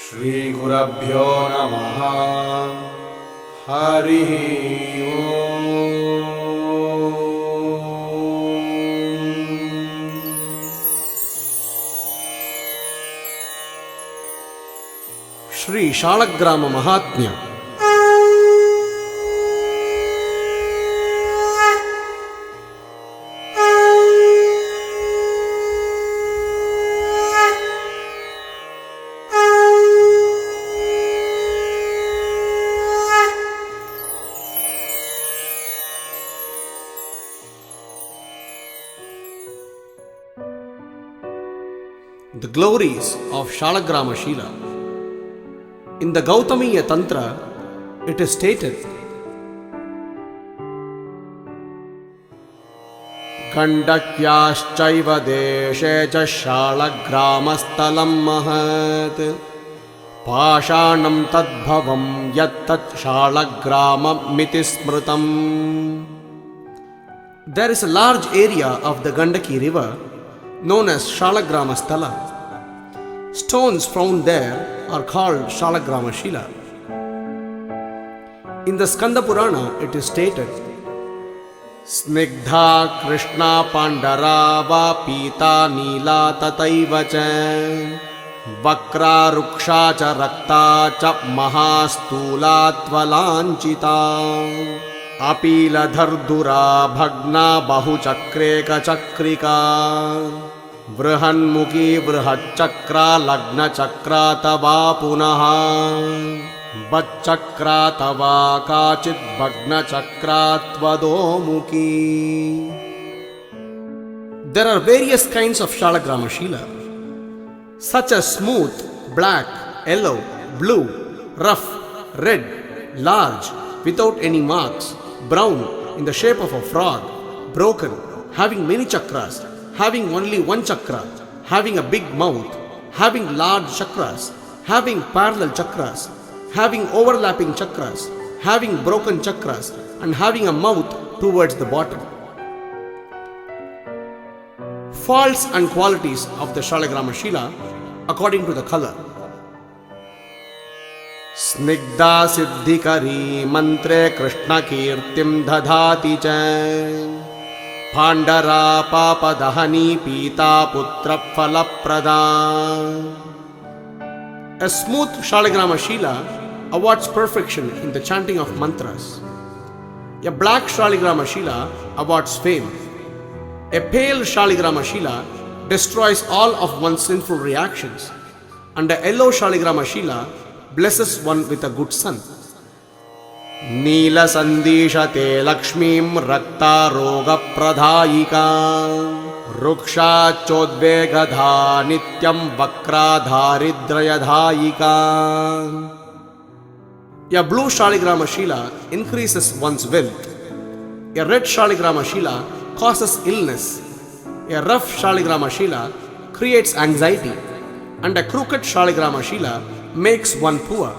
श्रीगुरुभ्यो नमः। हरिः ओम्। श्री शालग्राम महात्म्य। The glories of Shalagrama Shila. In the Gautamiya Tantra, it is stated, Gandakyāścaiva deshe ca Shalagramastalam mahat Pāṣāṇam tadbhavam yattat Shalagramam miti smritam. There is a large area of the Gandaki river known as Shalagrama Sthala. Stones found there are called Shalagrama Shila. In the Skanda Purana, it is stated, Snigdha Krishna Pandara va Pita Nila Tataiva cha Vakra Ruksha cha Rakta cha Mahastula Tvalanchita Apila Dhardura Bhagna Bahu Chakreka Chakrika Vrhanmukhi Vrhachakra Lagna Chakra Tava Punaha Bachakra Tava Kachit Bhagna Chakra Tvadomukhi. There are various kinds of Shalagrama Shila, such as smooth, black, yellow, blue, rough, red, large, without any marks, brown, in the shape of a frog, broken, having many chakras, having only one chakra, having a big mouth, having large chakras, having parallel chakras, having overlapping chakras, having broken chakras, and having a mouth towards the bottom. Faults and qualities of the Shalagrama Shila according to the color. Snigdha Siddhikari Mantre Krishna Kirtim Dadhati cha Pandara Papa Dahani Pita Putra Phalaprada. A smooth Shalagrama Shila awards perfection in the chanting of mantras. A black Shalagrama Shila awards fame. A pale Shalagrama Shila destroys all of one's sinful reactions. And a yellow Shalagrama Shila blesses one with a good son. Neela Sandishate Lakshmim Rakta Roga Pradhayika Ruksha Chodvegadha Nityam Vakra Dharidrayadhayika. A blue Shalagrama Shila increases one's wealth. A red Shalagrama Shila causes illness. A rough Shalagrama Shila creates anxiety. And a crooked Shalagrama Shila makes one poor.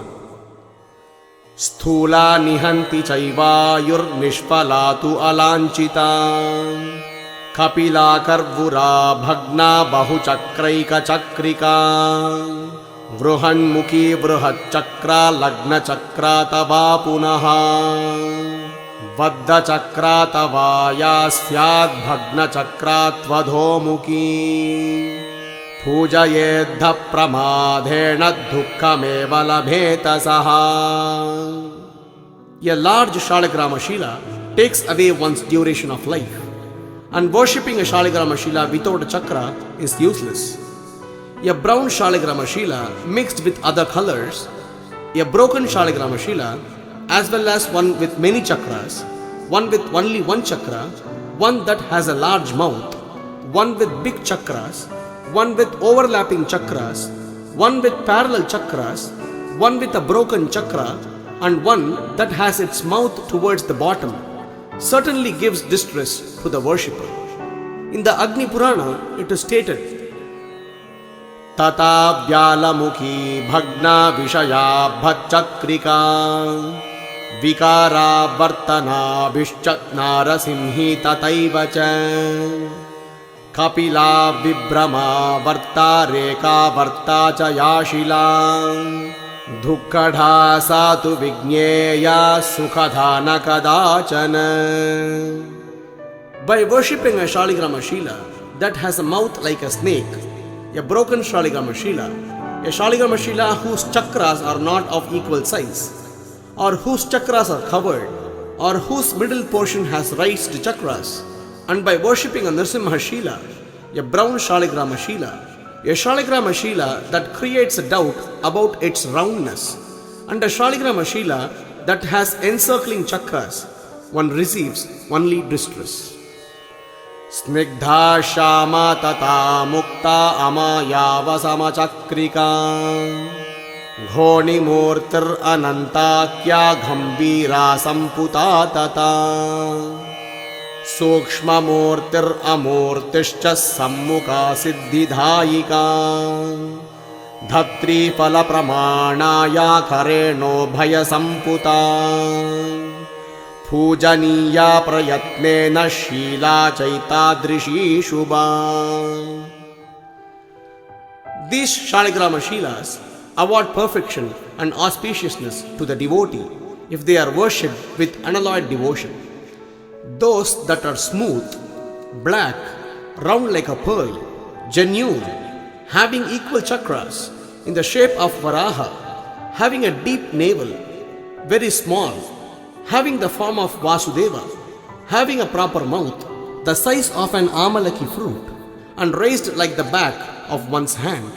Sthula nihanti chaiva yur nishpalatu alanchita Kapila karvura bhagna bahu chakraika chakrika Vrhanmukhi vrhat chakra lagna chakra tava punaha Vaddha chakra tava yasyad bhagna chakra tvadhomukhi Pujayeddha pramadhena dukhameva labheta saha. A large Shalagrama Shila takes away one's duration of life, and worshipping a Shalagrama Shila without a chakra is useless. A brown Shalagrama Shila mixed with other colors, a broken Shalagrama Shila, as well as one with many chakras, one with only one chakra, one that has a large mouth, one with big chakras, one with overlapping chakras, one with parallel chakras, one with a broken chakra, and one that has its mouth towards the bottom, certainly gives distress to the worshipper. In the Agni Purana, it is stated, Tata Vyalamukhi Bhagna Vishaya Bhachakrika Vikara Vartana Vishchat Narasimhi Tataiva cha कपिला विभ्रमा वर्ता रेका वर्ता च या शिला दुःखधा सा तु विज्ञेया सुखधा न कदाचन. By worshipping a Shaligrama Shila that has a mouth like a snake, a broken Shaligrama Shila, a Shaligrama Shila whose chakras are not of equal size, or whose chakras are covered, or whose middle portion has raised chakras, and by worshipping a Nrsimha Shila, a brown Shaligrama Shila, a Shaligrama Shila that creates a doubt about its roundness, and a Shaligrama Shila that has encircling chakras, one receives only distress. Snigdha Shama Tata Mukta Amayava Chakrika Ghoni Murtir Anantakya Ghambira Samputa Tata Sukshma Murtir Amurtishcha Sammuka Siddhidhayika Dhatri Phala Pramanaya Kareno Bhaya Samputa Pujaniya Prayatnena Shila Chaitadrishi Shubha. These Shaligrama Shilas award perfection and auspiciousness to the devotee if they are worshipped with unalloyed devotion. Those that are smooth, black, round like a pearl, genuine, having equal chakras, in the shape of Varaha, having a deep navel, very small, having the form of Vasudeva, having a proper mouth, the size of an amalaki fruit, and raised like the back of one's hand.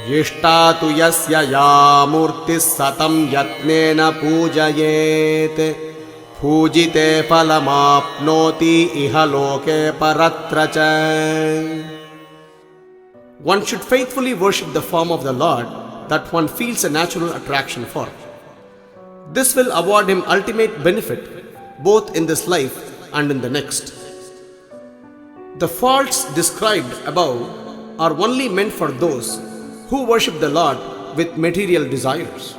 Yishtatu yasya ya murtis satam yatnena pujayet Pujite phalamapnoti ihaloke paratracha. One should faithfully worship the form of the Lord that one feels a natural attraction for. This will award him ultimate benefit both in this life and in the next. The faults described above are only meant for those who worship the Lord with material desires.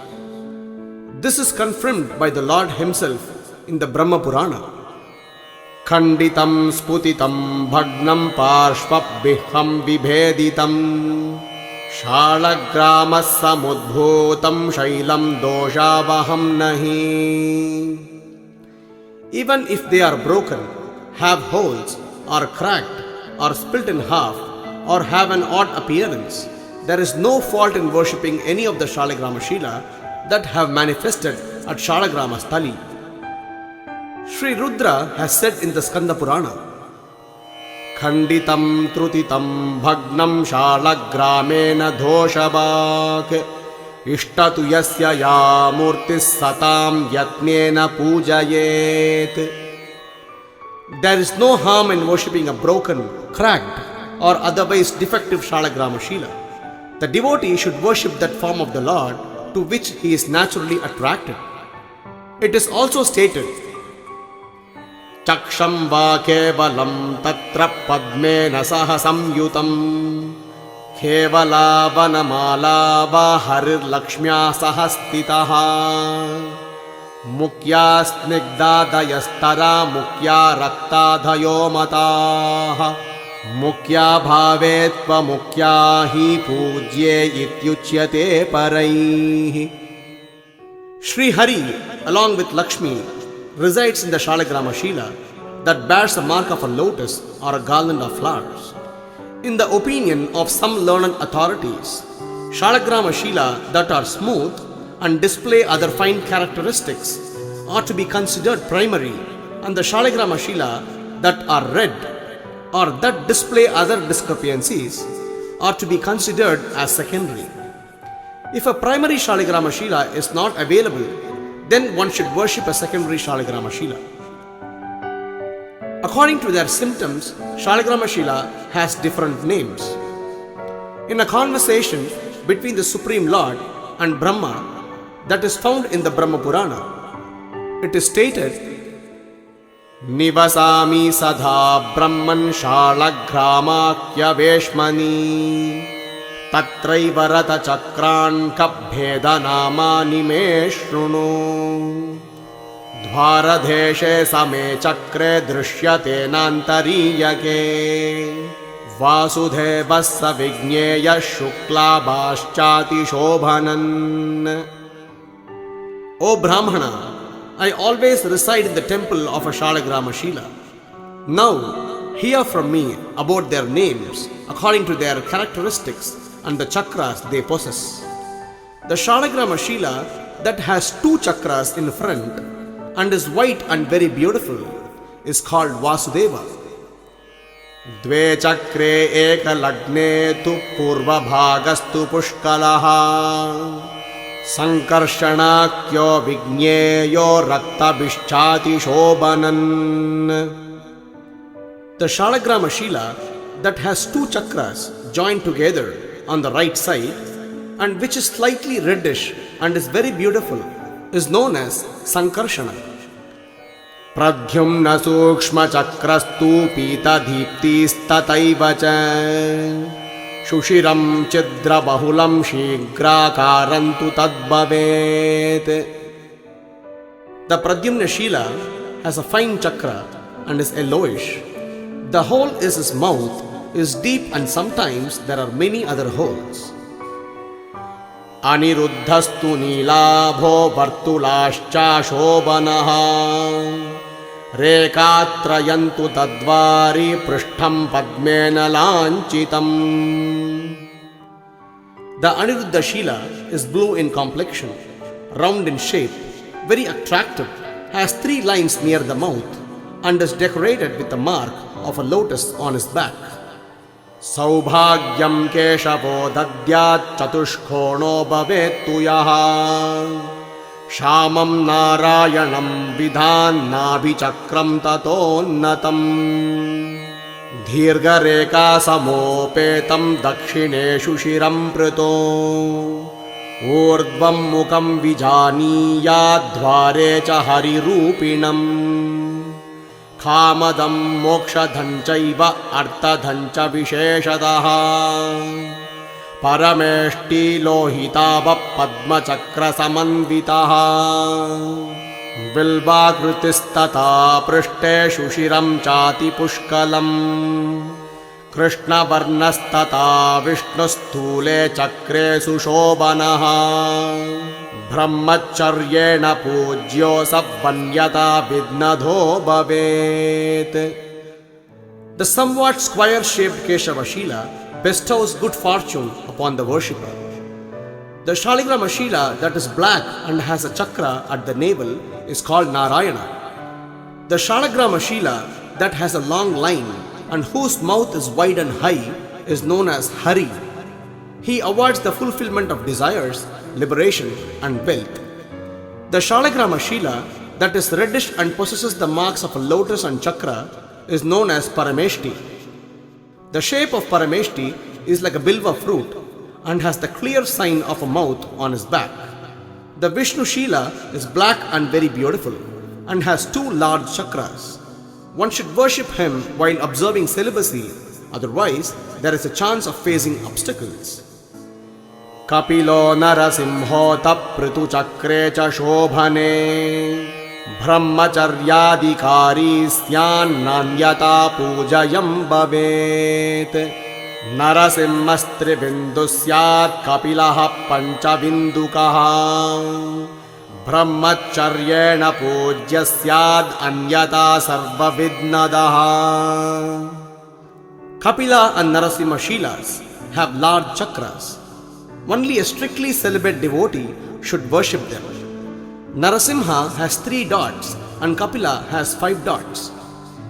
This is confirmed by the Lord himself in the Brahma Purana. Khanditam sputitam bhagnam parshvabhiham vibheditam Shalagrama samudbhutam shailam doshavaham nahi. Even if they are broken, have holes, are cracked, or split in half, or have an odd appearance, there is no fault in worshipping any of the Shaligrama Shila that have manifested at Shalagrama Stali. Sri Rudra has said in the Skanda Purana, Khanditam trutitam bhagnam shalagramena doshabak Ishtatu yasya ya murtis satam yatnena pujayet. There is no harm in worshipping a broken, cracked, or otherwise defective Shalagrama Shila. The devotee should worship that form of the Lord to which he is naturally attracted. It is also stated, Chaksham va kevalam tatra padmena saha samyutam Kevala vanamala va harir lakshmya sahastitaha Mukya snigdadayastara mukya raktadhayo mataha Mukya bhavetva mukya hi pujye ityuchyate paraihi. Sri Hari, along with Lakshmi, resides in the Shaligrama Shila that bears the mark of a lotus or a garland of flowers. In the opinion of some learned authorities, Shaligrama Shila that are smooth and display other fine characteristics are to be considered primary, and the Shaligrama Shila that are red or that display other discrepancies are to be considered as secondary. If a primary Shaligrama Shila is not available, then one should worship a secondary Shaligrama Shila. According to their symptoms, Shaligrama Shila has different names. In a conversation between the Supreme Lord and Brahma that is found in the Brahma Purana, it is stated, Nivasami sadha brahman shalagramakya veshmani Tatraiva rata chakran kabheda namani me shrunu द्वारदेशे समे चक्रे दृश्यते नान्तरीयके वासुदेवः स विज्ञेयः शुक्लाभाश्चातिशोभनन्. O Brahmana, I always reside in the temple of a Shalagrama-shila. Now, hear from me about their names according to their characteristics and the chakras they possess. The Shalagrama-shila that has 2 chakras in front and is white and very beautiful is called Vasudeva. Dve chakre eka lagne tu purva bhagastu pushkalaha sankarshanaakyo vigneyo raktabishchati shobanan. The Shalagrama-shila that has 2 chakras joined together on the right side and which is slightly reddish and is very beautiful is known as Sankarshana. Pradyumna sukshma chakrastu pita deeptistataiva cha shushiram chidra bahulam shigrakarantu tadbhavet. The Pradyumna Shila has a fine chakra and is yellowish. The hole is his mouth is deep and sometimes there are many other holes. Aniruddhastu nilabho vartulascha shobanaha rekatrayantu tadvari prishtham padmena lanchitam. The Aniruddha Shila is blue in complexion, round in shape, very attractive, has 3 lines near the mouth and is decorated with the mark of a lotus on his back. Saubhagyam keshavo dadyat chatushkono bhavettu yaha shamam narayanam vidhan nabhichakram tatonnatam dhirga reka samopetam dakshineshu shiram prito urdvam mukham vijaniyat dvare cha harirupinam कामदं मोक्षधं चैव अर्थधं च विशेषतः परमेष्टि लोहिताभ पद्मचक्रसमन्वितः बिल्वाकृतिस्तथा पृष्ठे सुशिरं चातिपुष्कलम् कृष्णवर्णस्तथा विष्णुस्थूले चक्रे सुशोभनः ब्रह्मचर्येण पूज्यो सवन्यता विघ्नधो भवेत्. The somewhat square-shaped Keshava-shila bestows good fortune upon the worshipper. The Shaligrama-shila that is black and has a chakra at the navel is called Narayana. The Shalagrama-shila that has a long line and whose mouth is wide and high is known as Hari. He awards the fulfillment of desires, liberation and wealth. The Shalagrama-shila that is reddish and possesses the marks of a lotus and chakra is known as Parameshti. The shape of Parameshti is like a bilva fruit and has the clear sign of a mouth on his back. The Vishnu-shila is black and very beautiful and has 2 large chakras. One should worship him while observing celibacy, otherwise there is a chance of facing obstacles. Kapilo narasimho tapritu chakre cha shobhane brahmacharyadikari syan nanyata pujayam bhavet. Narasimhastri bindu syat kapilaha panchavindukaha brahmacharyena pujya syad anyata sarvavidnadaha. Kapila and Narasimha Shilas have large chakras. Only a strictly celibate devotee should worship them. Narasimha has 3 dots and Kapila has 5 dots.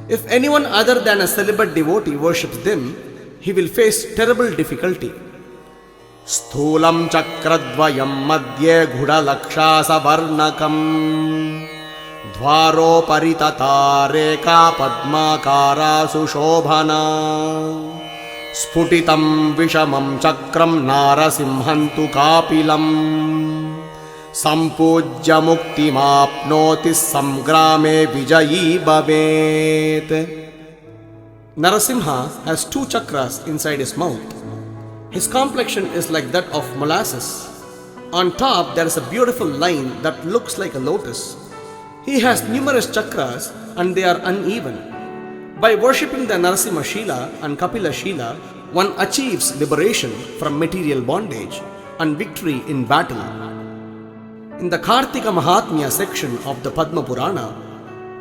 If anyone other than a celibate devotee worships them, he will face terrible difficulty. Sthulam chakradvayam madhye ghudalaksha savarnakam dvaro paritata reka padmakara sushobhana sputitam vishamam chakram narasimhantu kapilam sampujya muktimapnoti samgrame vijayi bhavet. Narasimha has 2 chakras inside his mouth. His complexion is like that of molasses. On top there is a beautiful line that looks like a lotus. He has numerous chakras and they are uneven. By worshipping the Narasimha Shila and Kapila Shila, one achieves liberation from material bondage and victory in battle. In the Kartika Mahatmya section of the Padma Purana,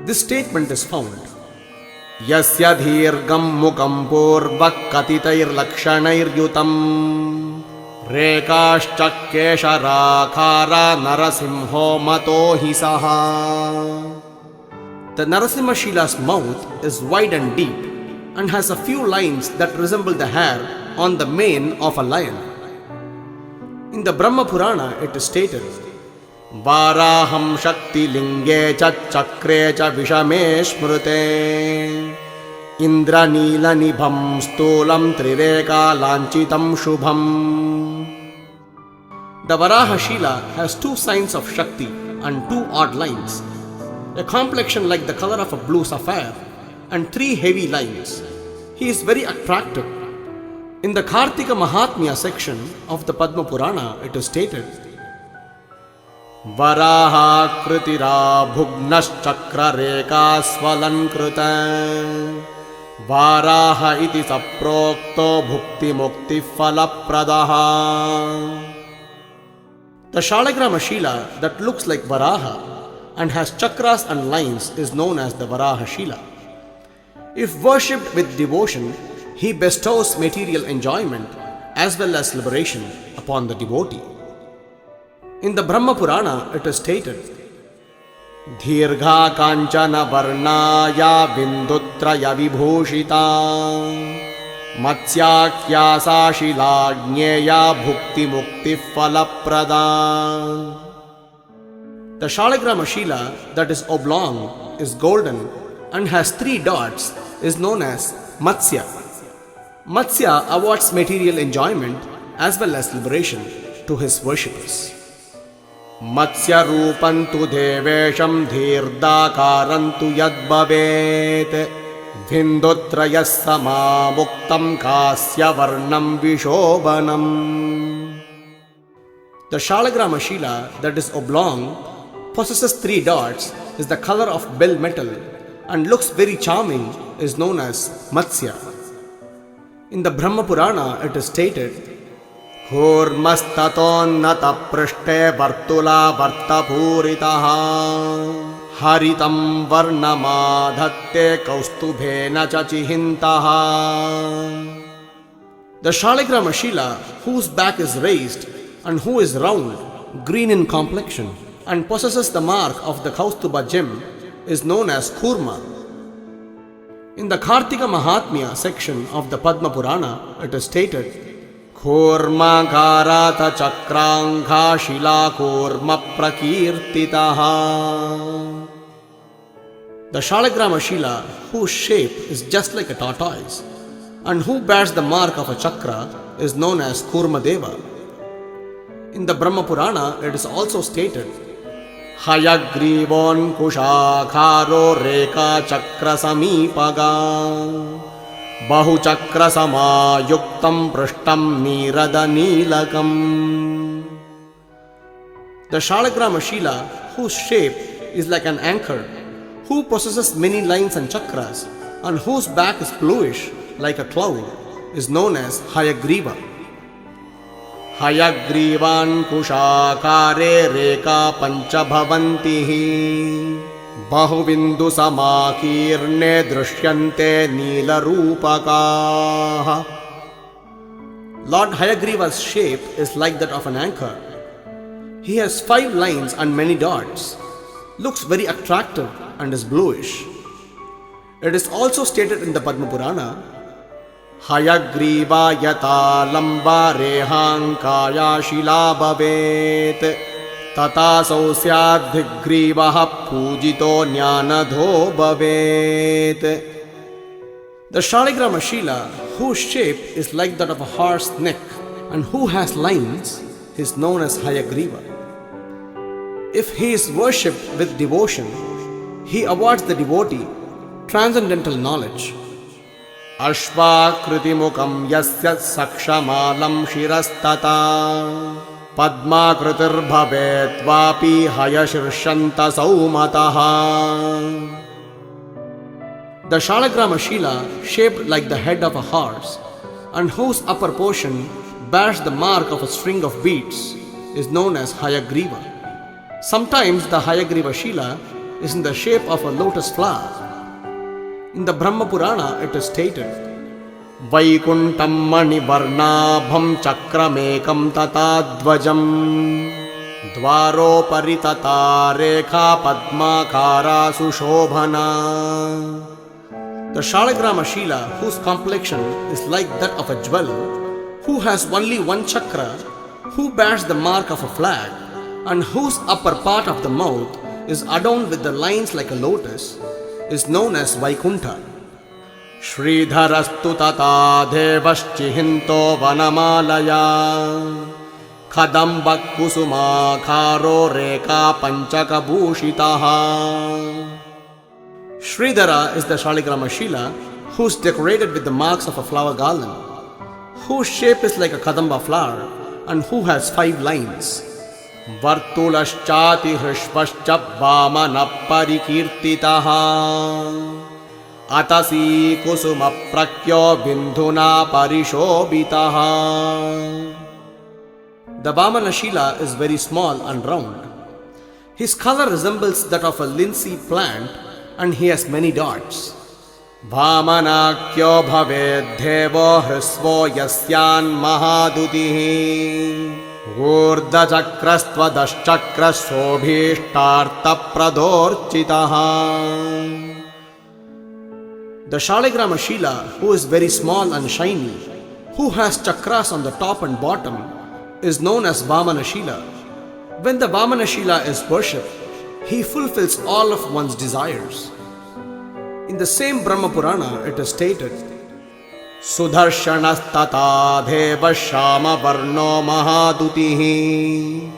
this statement is found. Yasya dhirgam mukam purvak katitair lakshanair yutam rekashchakkesha rakhara narasimho mato hisaha. The Narasimha Shila's mouth is wide and deep and has a few lines that resemble the hair on the mane of a lion. In the Brahma Purana, it is stated, Varaham Shakti Linge cha Chakre cha Vishame Smrute Indra Nila Nibham Stolam Trireka Lanchitam Shubham. The Varaha Shila has two signs of Shakti and two odd lines, a complexion like the color of a blue sapphire, and three heavy lines. He is very attractive. In the Kartika Mahatmya section of the Padma Purana, it is stated, Varaha Kritira Bhugnash Chakra Reka Swalankruta Varaha iti saprokto bhukti mukti phala pradaha. The Shalagrama Shila that looks like Varaha and has chakras and lines is known as the Varaha Shila. If worshipped with devotion, he bestows material enjoyment as well as liberation upon the devotee. In the Brahma Purana, it is stated, Dhirgha Kanchana Varnaya Vindutraya Vibhushita Matsyakyasa Shilagneya Bhukti Mukti Phala Prada. The Shalagrama Shila that is oblong, is golden and has three dots is known as Matsya. Matsya awards material enjoyment as well as liberation to his worshippers. Matsya Rupantu Devesham Dhirdakarantu Yadbhavet Vindutrayasama Muktam Kasya Varnam Vishobanam. The Shalagrama Shila that is oblong, possesses three dots, is the color of bell metal and looks very charming, is known as Matsya. In the Brahma Purana, it is stated, Khurmasthatonnata prishte vartula vartapuritaha haritam varnamadhatte kaustubhena chachihintaha. The Shalagrama Shila, whose back is raised and who is round, green in complexion, and possesses the mark of the Kaustuba gem, is known as Kurma. In the Kartika Mahatmya section of the Padma Purana, it is stated, Kurma Karata Chakrangha Shila Kurma Prakirtitaha. The Shalagrama Shila, whose shape is just like a tortoise, and who bears the mark of a chakra, is known as Kurma Deva. In the Brahma Purana, it is also stated, Hayagrivon Kushakharo Reka Chakra Samipaga Bahu Chakra Sama Yuktam Prashtam Nirada Nilakam. The Shalagrama Shila, whose shape is like an anchor, who possesses many lines and chakras, and whose back is bluish like a cloud, is known as Hayagriva. Hayagrivan Kushakare Reka Pancha Bhavantihi Bahuvindu Samakirne Drishyante Nila Rupakaha. Lord Hayagriva's shape is like that of an anchor. He has 5 lines and many dots, looks very attractive and is bluish. It is also stated in the Padma Purana, Hayagriva yata lamba rehankaya shila bhavet tata sausyadhigrivaha pujito jnanadho bhavet. The Shalagrama Shila, whose shape is like that of a horse neck and who has lines, is known as Hayagriva. If he is worshipped with devotion, he awards the devotee transcendental knowledge. Ashva Kritimukam Yasya Sakshamalam Shirastata पद्माकृतिर्भवेत्वापि हयशीर्षन्त सौमतः. The Shalagrama Shila, shaped like the head of a horse and whose upper portion bears the mark of a string of beads, is known as Hayagriva. Sometimes the Hayagriva Shila is in the shape of a lotus flower. In the Brahma Purana it is stated, Vaikuntam Manivarnabham Chakramekam Tatadvajam Dvaropari Tata Rekha Padmakara Sushobhana. The Shalagrama Shila, whose complexion is like that of a jewel, who has only one chakra, who bears the mark of a flag, and whose upper part of the mouth is adorned with the lines like a lotus, is known as Vaikuntha. Sridharastu tata devaschihinto vanamalaya Khadamba kusuma kharo reka panchaka bhushitaha. Sridhara is the Shaligrama Shila who is decorated with the marks of a flower garland, whose shape is like a kadamba flower and who has 5 lines. Vartulaschati hrishvascha vamana parikirtitaha Atasi kusuma prakyo bindhuna parishobitaha. The Vamana Shila is very small and round. His color resembles that of a linseed plant and he has many dots. Vamanakyo bhavedhevo hrisvo yasyan mahadutihi Urdha chakrastvadaschakra sobhishtartha pradorchitaha. The Shaligrama Shila, who is very small and shiny, who has chakras on the top and bottom, is known as Vamana Shila. When the Vamana Shila is worshipped, he fulfills all of one's desires. In the same Brahma Purana, it is stated, Sudarshanastata deva shama varno mahadutihi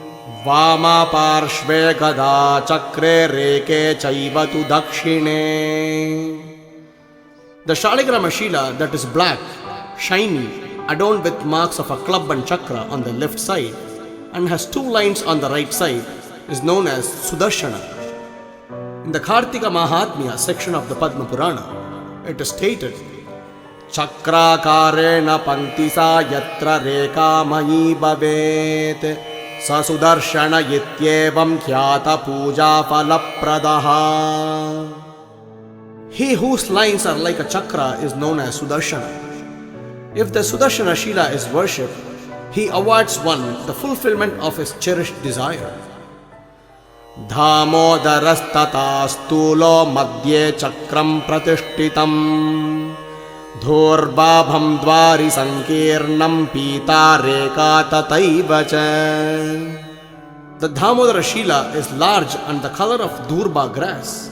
Vama parshve gada chakre reke chaivatu dakshine. The Shaligrama Shila, that is black, shiny, adorned with marks of a club and chakra on the left side and has 2 lines on the right side, is known as Sudarshana. In the Kartika Mahatmya section of the Padma Purana, it is stated, Chakrakarena pantisa yatra reka mayi bhavet sa sudarshana yityevam khyata puja phalapradaha. He whose lines are like a chakra is known as Sudarshana. If the Sudarshana Shila is worshipped, he awards one the fulfillment of his cherished desire. Dhamodharastata stulo madhye chakram pratishtitam Dhurbabham dvari sankirnam pita reka tataiva cha. The Dhamodara Shila is large and the color of Dhurba grass.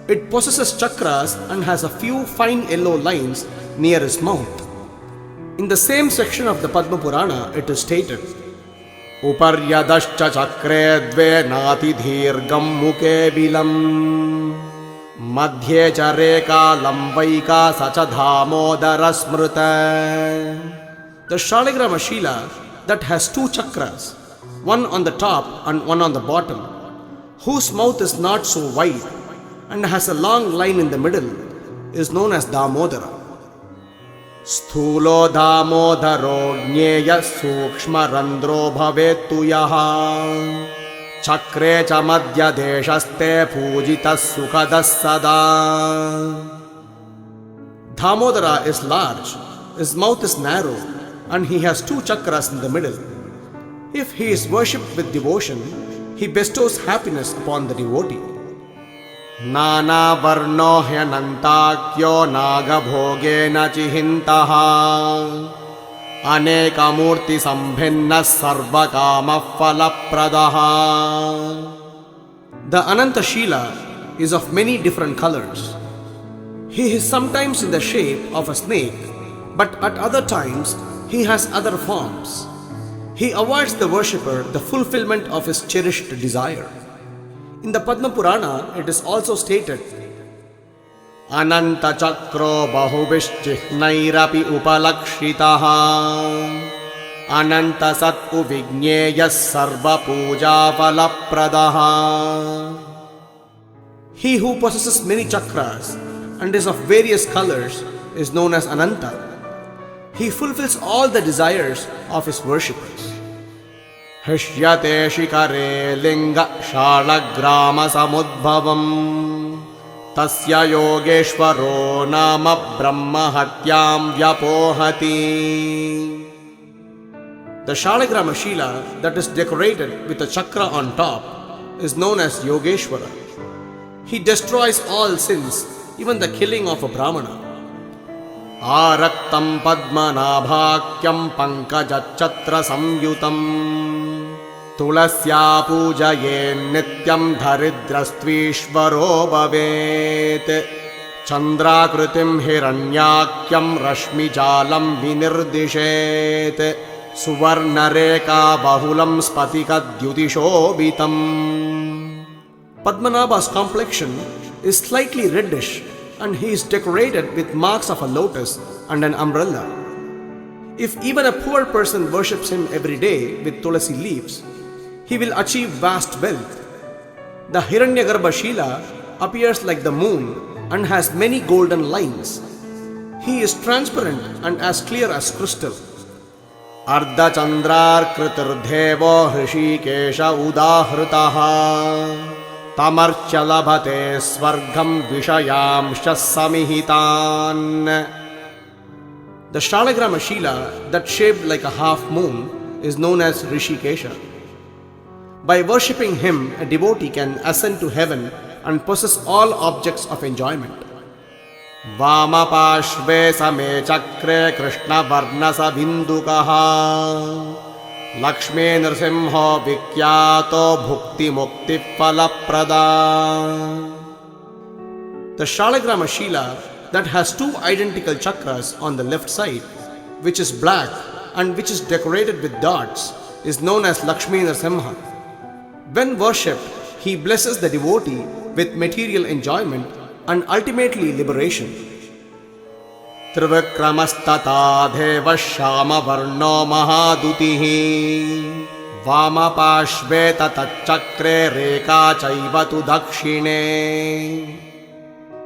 It possesses chakras and has a few fine yellow lines near his mouth. In the same section of the Padma Purana, it is stated, Uparyadascha chakre dve nati dhirgam muke bilam Madhye cha reka lamvaika sacha dhamodara smrita. The Shaligrama Shila, that has 2 chakras, one on the top and one on the bottom, whose mouth is not so wide and has a long line in the middle, is known as Damodara. Sthulo Damodaro Jneya Sukshma Randro Bhavetu Yaha Chakre cha madhya deshaste pujitas sukhadas sada. Damodara is large, his mouth is narrow, and he has 2 chakras in the middle. If he is worshipped with devotion, he bestows happiness upon the devotee. Nana varno hyanantakyo naga bhoge na chihintaha Aneka murti sambhinna sarva kama phalapradaha. The Ananta Shila is of many different colors. He is sometimes in the shape of a snake, but at other times he has other forms. He awards the worshipper the fulfillment of his cherished desire. In the Padma Purana, it is also stated, Ananta chakro bahubishchihnairapi upalakshitaha Ananta Satpu Vigneyas Sarva Puja Phalapradaha. He who possesses many chakras and is of various colors is known as Ananta. He fulfills all the desires of his worshippers. Hishyate Shikare Linga Shalagrama Samudbhavam Tasya Yogeshwaro Nama Brahma Hatyam Vyapohati. The Shalagrama Shila that is decorated with a chakra on top is known as Yogeshwara. He destroys all sins, even the killing of a Brahmana. Araktam Padmanabhakyam Pankajachatra Samyutam Tulasya Pujaye Nityam Dharidrastvishvaro Bhavet Chandrakritim Hiranyakyam Rashmi Jalam Vinirdishet Suvarnareka Bahulam Spatika Dyutishobitam. Padmanabha's complexion is slightly reddish and he is decorated with marks of a lotus and an umbrella. If even a poor person worships him every day with tulasi leaves, he will achieve vast wealth. The Hiranyagarbha Shila appears like the moon and has many golden lines. He is transparent and as clear as crystal. Ardha Chandrar Kritirdevo Hrishikesha Udahritaha Tamarchalabhate Swargam Vishayamsha Samihitan. The Shalagrama Shila that shaped like a half moon is known as Rishikesha. By worshipping him, a devotee can ascend to heaven and possess all objects of enjoyment. Vamapashve Same Chakre Krishna Varnasa Bindukaha Lakshmi Nrsimho Vikyato Bhukti Mukti Phalaprada. The Shalagrama Shila that has two identical chakras on the left side, which is black and which is decorated with dots, is known as Lakshmi Nrsimha. When worshipped, he blesses the devotee with material enjoyment and ultimately liberation. Trivikramasthata Deva Shama Varno Mahadutihi Vamapashve Tatachakre Reka Chaivatu Dakshine.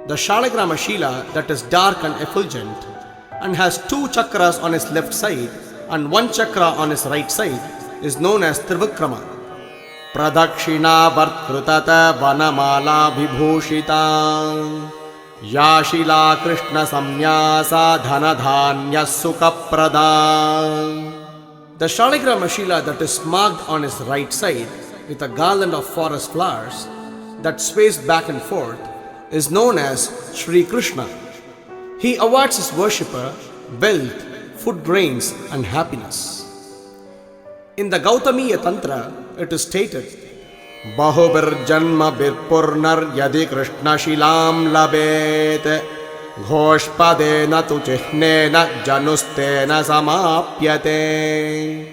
The Shalagrama Shila that is dark and effulgent and has two chakras on his left side and one chakra on his right side is known as Trivikrama. Pradakshina Vartkritata Vanamala Vibhushita Yashila Krishna Samnyasa Dhanadhanya Sukhaprada. The Shalagrama Shila that is marked on his right side with a garland of forest flowers that sways back and forth is known as Sri Krishna. He awards his worshipper wealth, food grains and happiness. In the Gautamiya Tantra, it is stated, Bahubir Janma Birpurnar Yadi Krishna Shilam Labet Ghoshpadena tu Chihnena Janustena Samapyate.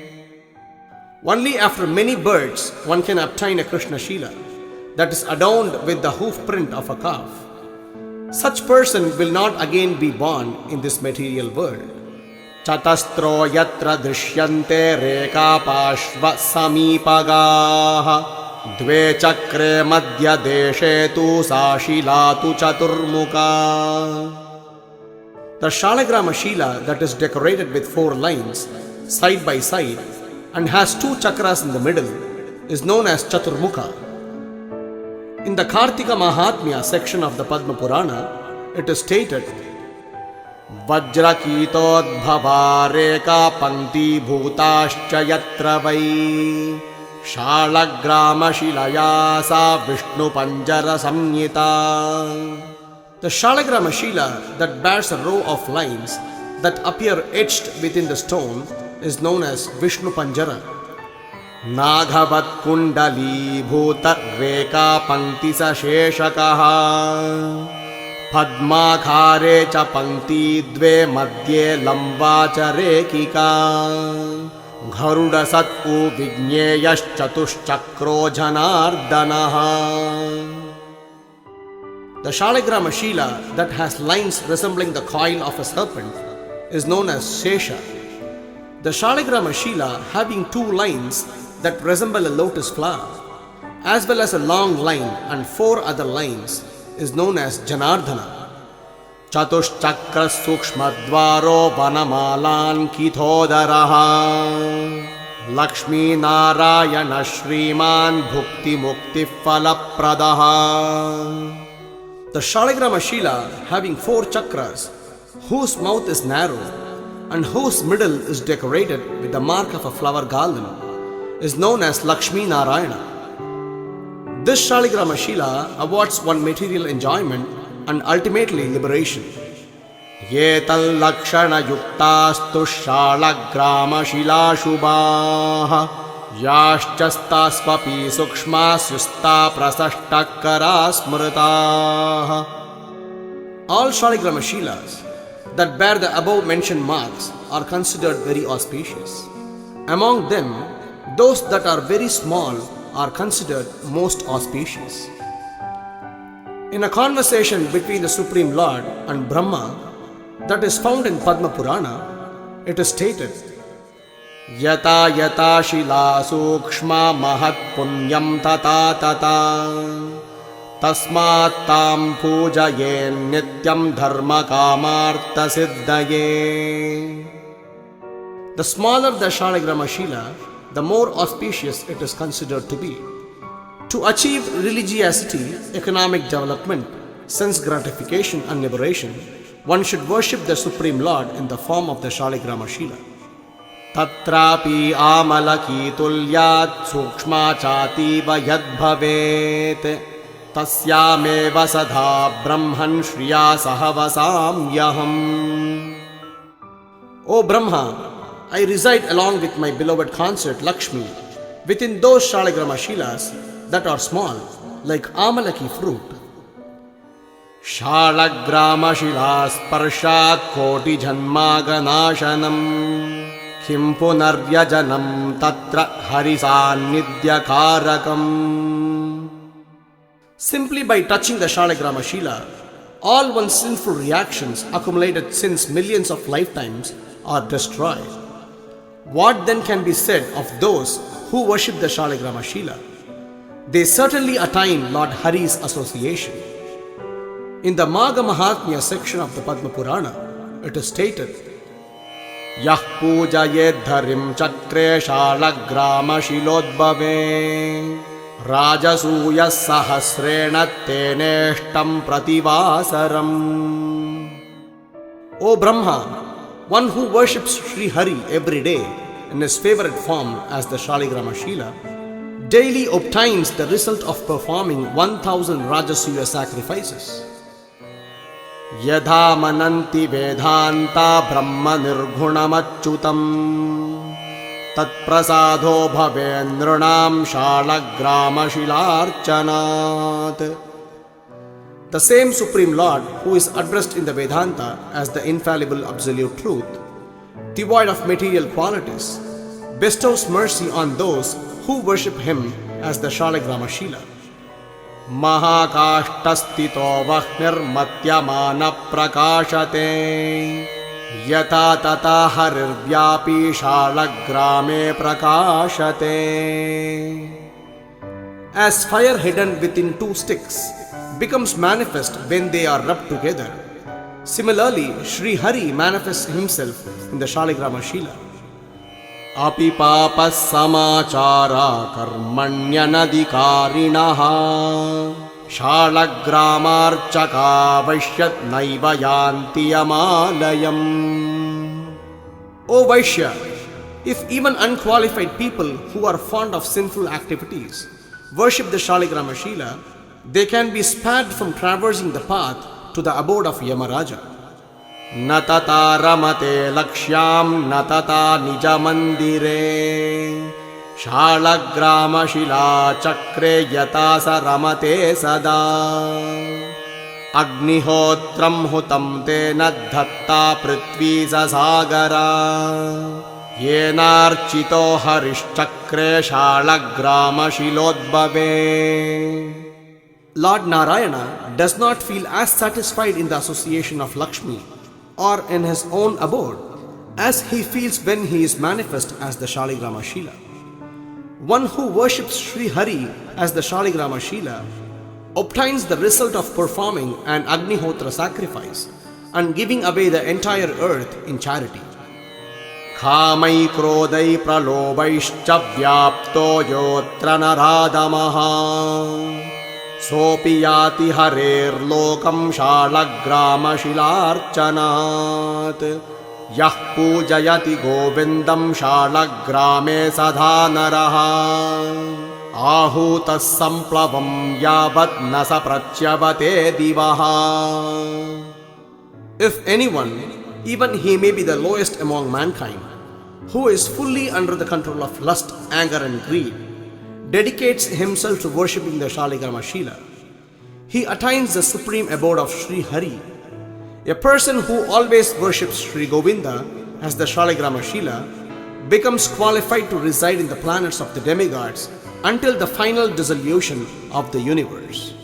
Only after many births one can obtain a Krishna Shila that is adorned with the hoof print of a calf. Such person will not again be born in this material world. Chatastro yatra drishyante reka pashva samipagaha dve chakre madhya deshe tu sashila tu chaturmukha. The Shalagrama Shila that is decorated with 4 lines side by side and has 2 chakras in the middle is known as Chaturmukha. In the Kartika Mahatmya section of the Padma Purana, it is stated, Vajrakitodbhava reka pankti bhutascha yatra vai Shalagrama Shilaya sa Vishnu Panjara Samyita. The Shalagrama Shila that bears a row of lines that appear etched within the stone is known as Vishnu Panjara. Naghavat Kundali Bhuta Reka Pankti Sa Sheshakaha Padmakhare Cha Pankti Dve Madhye Lamba Cha Rekika Garuda Satpu Vigneyash Chatushchakro Janardanaha. The Shalagrama Shila that has lines resembling the coil of a serpent is known as Shesha. The Shaligrama Shila having two lines that resemble a lotus flower, as well as a long line and four other lines, is known as Janardhana. Chatushchakra Sukshmadvaro Vanamalankichodaraha Lakshmi Narayana Shriman Bhukti Mukti Phalapradaha. The Shaligrama Shila having four chakras, whose mouth is narrow and whose middle is decorated with the mark of a flower garland, is known as Lakshmi Narayana. This Shaligrama Shila awards one material enjoyment and ultimately liberation. Yetal lakshana yuktastu Shalagrama Shila Shubhaha Yashchastasvapi Sukshma Syusta Prasashtakara Smritaha. All Shaligrama Shilas that bear the above mentioned marks are considered very auspicious. Among them, those that are very small are considered most auspicious. In a conversation between the Supreme Lord and Brahma that is found in Padma Purana, it is stated, Yata yata shila sukshma mahat punyam tata tata tasmat tam pujayen nityam dharma kamartha siddhaye. The smaller the Shaligrama Shila, the more auspicious it is considered to be. To achieve religiosity, economic development, sense gratification and liberation, one should worship the Supreme Lord in the form of the Shaligrama Shila. Tatrapi amalaki tulyat sukshma chativa yad bhavet tasyameva sadha brahman shriya sahavasam yaham. O Brahma, I reside along with my beloved consort Lakshmi within those Shaligrama Shilas that are small, like amalaki fruit. Shalagrama Shilas Parshat Koti Janmaganashanam Kim Punaryajanam Tatra Harisannidhyakarakam. Simply by touching the Shaligrama Shila, all one's sinful reactions accumulated since millions of lifetimes are destroyed. What then can be said of those who worship the Shaligrama Shila? They certainly attain Lord Hari's association. In the Magha Mahatmya section of the Padma Purana, it is stated, Yah pujayed dharim chakre Shalagrama Shilodbhave Rajasuya sahasrena teneshtam prativasaram. O Brahma, one who worships Sri Hari every day in his favorite form as the Shaligrama Shila, daily obtains the result of performing 1000 Rajasuya sacrifices. Yadha mananti vedanta brahma nirghunamachyutam tat prasado bhavendranam Shalagrama Shilarchanat. The same Supreme Lord who is addressed in the Vedanta as the infallible absolute truth, devoid of material qualities, bestows mercy on those who worship him as the Shaligrama Shila. Mahakashtastito vahnir matyamana prakashate yata tata harirvyapi Shalagrame prakashate. As fire hidden within two sticks becomes manifest when they are rubbed together, similarly Sri Hari manifests himself in the Shaligrama Shila. Api papas samachara karmanyanadhikarinaha Shalagramarchaka vaishyat naiva yanti yamalayam. O Vaishya, if even unqualified people who are fond of sinful activities worship the Shaligrama Shila, they can be spared from traversing the path to the abode of Yamaraja. Natata ramate lakshyam natata nijamandire Shalagrama Shila chakre yatasa ramate sada Agnihotram hutam te nadhatta prithvi sasagara Yenarchito harishchakre Shalagrama Shilodbhave. Lord Narayana does not feel as satisfied in the association of Lakshmi or in his own abode as he feels when he is manifest as the Shaligrama Shila. One who worships Sri Hari as the Shaligrama Shila obtains the result of performing an Agnihotra sacrifice and giving away the entire earth in charity. Khamai krodai pralobaishcha vyapto yotra naradamaha sopi yati harer lokam shalagrama shilarchanat yah pujayati govindam shalagrame sadha naraha ahutas samplavam yavat nasa pratyavate divaha. If anyone, even he may be the lowest among mankind, who is fully under the control of lust, anger and greed, dedicates himself to worshipping the Shaligrama Shila, he attains the supreme abode of Sri Hari. A person who always worships Sri Govinda as the Shaligrama Shila becomes qualified to reside in the planets of the demigods until the final dissolution of the universe.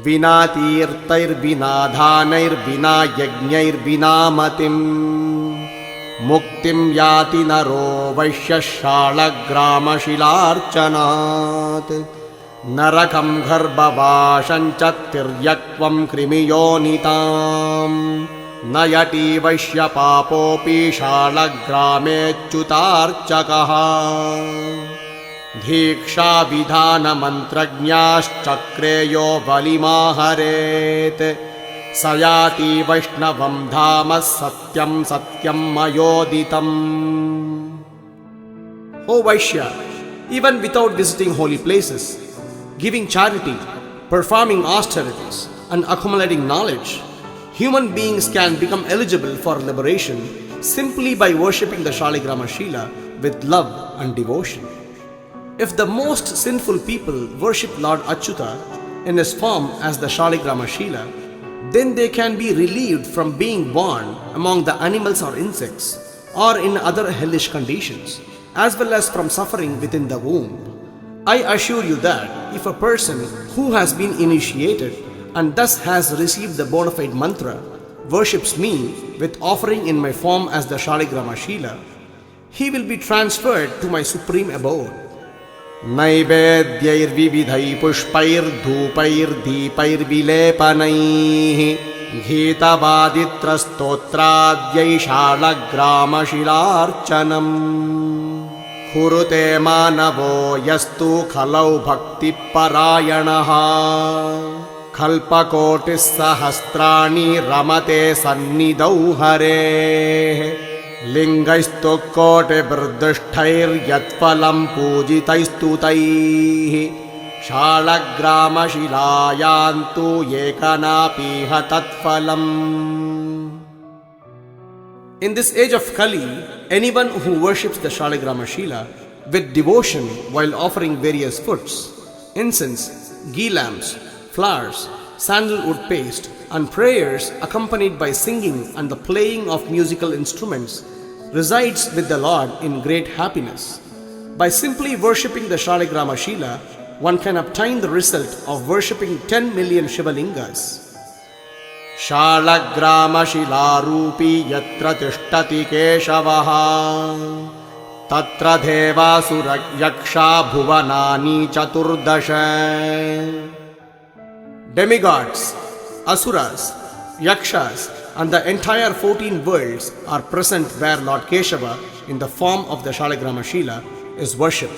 Vina tirtair vina dhanair vina yajnair vina matim muktim yati naro vaishya shalagrama shilarchanat narakam garbhavashanchatiryakvam krimiyonitam nayati vaishya papopi shalagrame chutarchakaha धीक्षा विधान मंत्रज्ञाश्चक्रेयो बलिमाहरेत सयाति वैष्णवं धाम सत्यं सत्यं मयोदितम्. O Vaishya, even without visiting holy places, giving charity, performing austerities and accumulating knowledge, human beings can become eligible for liberation simply by worshipping the Shaligrama Shila with love and devotion. If the most sinful people worship Lord Achyuta in his form as the Shaligrama Shila, then they can be relieved from being born among the animals or insects or in other hellish conditions, as well as from suffering within the womb. I assure you that if a person who has been initiated and thus has received the bona fide mantra worships me with offering in my form as the Shaligrama Shila, he will be transferred to my supreme abode. नैवेद्यैर्विविधैः पुष्पैर्धूपैर्दीपैर्विलेपनैः गीतवादित्रस्तोत्राद्यै शालग्रामशिलार्चनम् कुरुते मानवो यस्तु खलौ भक्तिपरायणः कल्पकोटिस्सहस्राणि रमते सन्निधौ हरेः लिंगैस्तु कोटिवृद्धिष्ठैर्यत्फलं पूजितैस्तुतैः शालग्रामशिलायान्तु एकनापीह तत्फलम्. In this age of Kali, anyone who worships the Shaligrama Shila with devotion while offering various foods, incense, ghee lamps, flowers, sandalwood paste and prayers accompanied by singing and the playing of musical instruments resides with the Lord in great happiness. By simply worshipping the Shaligrama Shila, one can obtain the result of worshipping 10 million Shivalingas. Shalagrama Shilarupi yatra tishtati Keshavaha tatra devasura yaksha bhuvanani chaturdasha. Demigods, asuras, yakshas and the entire 14 worlds are present where Lord Keshava in the form of the Shaligrama Shila is worshipped.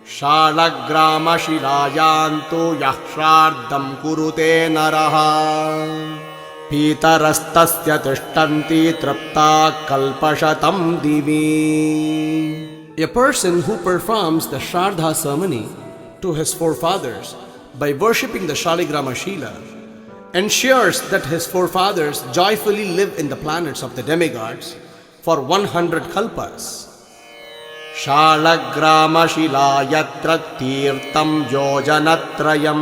Shalagrama Shilayantu yahshardam kurute naraha pitarastasya tishtanti trapta kalpashatam divi. A person who performs the Shraddha ceremony to his forefathers by worshipping the Shaligrama Shila ensures that his forefathers joyfully live in the planets of the demigods for 100 kalpas. Shalagrama Shila yatra tirtam yojanatrayam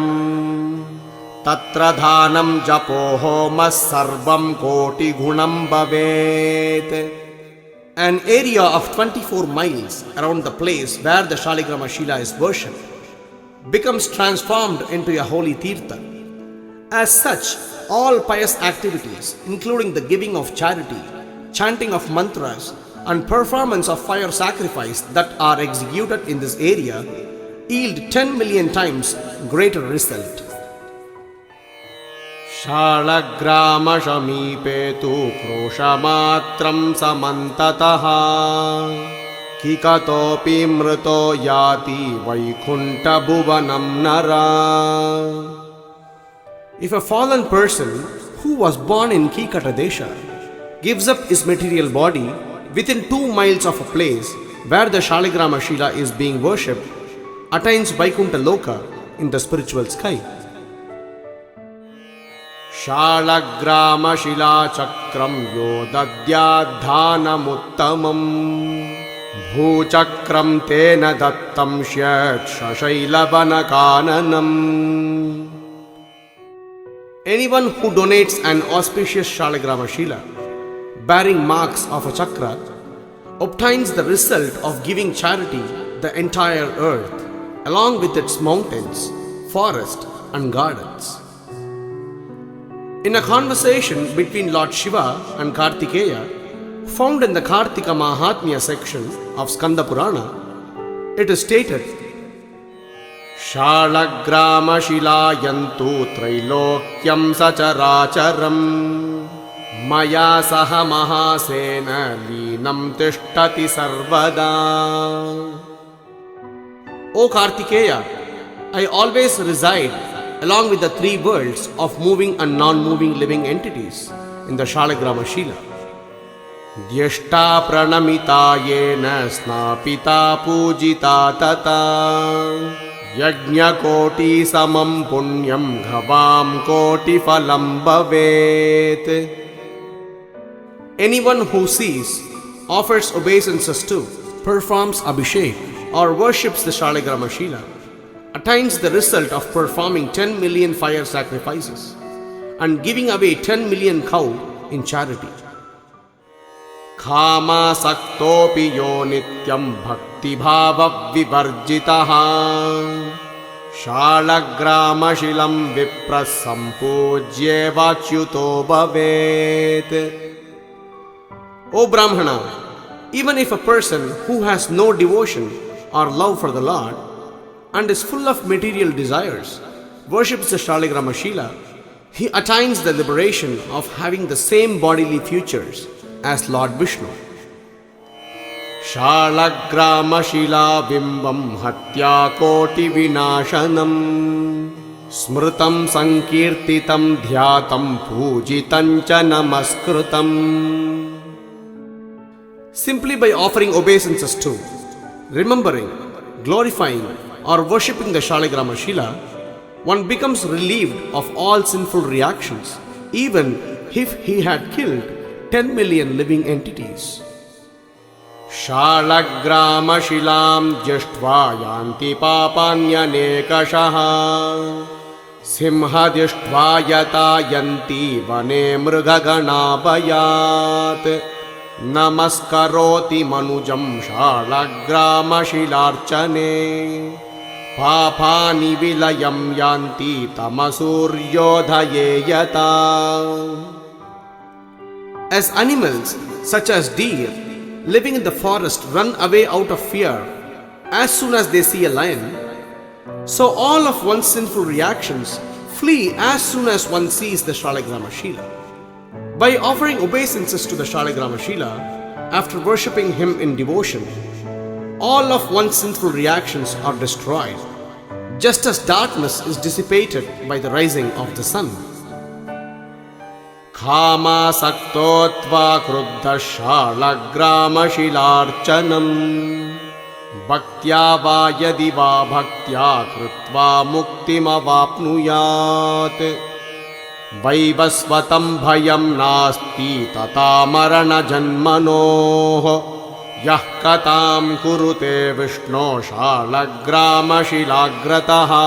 tatra dhanam japo homa sarvam koti gunam bhavet. An area of 24 miles around the place where the Shaligrama Shila is worshipped becomes transformed into a holy tirtha. As such, all pious activities, including the giving of charity, chanting of mantras, and performance of fire sacrifice that are executed in this area yield 10 million times greater result. शालग्रामशमीपे तु क्रोशमात्रं समन्ततः किकतोऽपि मृतो याति वैकुण्ठभुवनं नरा. If a fallen person who was born in Kikata Desha gives up his material body within 2 miles of a place where the Shaligrama Shila is being worshipped, attains Vaikuntha Loka in the spiritual sky. Shalagrama Shila Chakram yo dadyadhanamuttamam bhuchakram tena dattam shyat shashailavanakaananam. Anyone who donates an auspicious Shaligrama Shila bearing marks of a chakra obtains the result of giving charity the entire earth along with its mountains, forests and gardens. In a conversation between Lord Shiva and Kartikeya found in the Kartika Mahatmya section of Skanda Purana, it is stated, Shalagrama Shilayantu Trailokyam Sacharacharam Maya Saha Mahasena Linam Tishtati Sarvada. O Kartikeya, I always reside along with the 3 worlds of moving and non-moving living entities in the Shaligrama Shila. Dhyashta pranamita yena snapita pujita tata Yajna koti samam punyam ghavam koti phalam bhavet. Anyone who sees, offers obeisances to, performs abhishek or worships the Shaligrama Shila attains the result of performing 10 million fire sacrifices and giving away 10 million cow in charity. Kama saktopi yo nityam bhakti bhava vivarjitaha Shalagrama shilam vipras sampujye vachyuto bhavet. O Brahmana, even if a person who has no devotion or love for the Lord and is full of material desires worships the Shaligrama Shila, he attains the liberation of having the same bodily features as Lord Vishnu. Shalagrama Shila bimbam hatya koti vinashanam smritam sankirtitam dhyatam pujitam cha namaskrutam. Simply by offering obeisances to, remembering, glorifying or worshipping the Shaligrama Shila, one becomes relieved of all sinful reactions, even if he had killed 10 million living entities. Shalagrama Shilam Jashtva Yanti Papanyanekashaha Simha Jashtva Yata Yanti Vane Mrugagana Bayat Namaskaroti Manujam Shalagrama Shilarchane Papani Vilayam Yanti Tamasuryodhaye Yata. As animals such as deer living in the forest run away out of fear as soon as they see a lion, so all of one's sinful reactions flee as soon as one sees the Shaligrama Shila. By offering obeisances to the Shaligrama Shila, after worshipping him in devotion, all of one's sinful reactions are destroyed, just as darkness is dissipated by the rising of the sun. Kama saktotva kruddha Shalagrama Shilarchanam Bhaktya va yadi va bhaktya krutva muktim avapnuyat Vaivasvatam bhayam nasti tata marana janmanoh Yah katam kurute Vishno Shalagrama Shilagrataha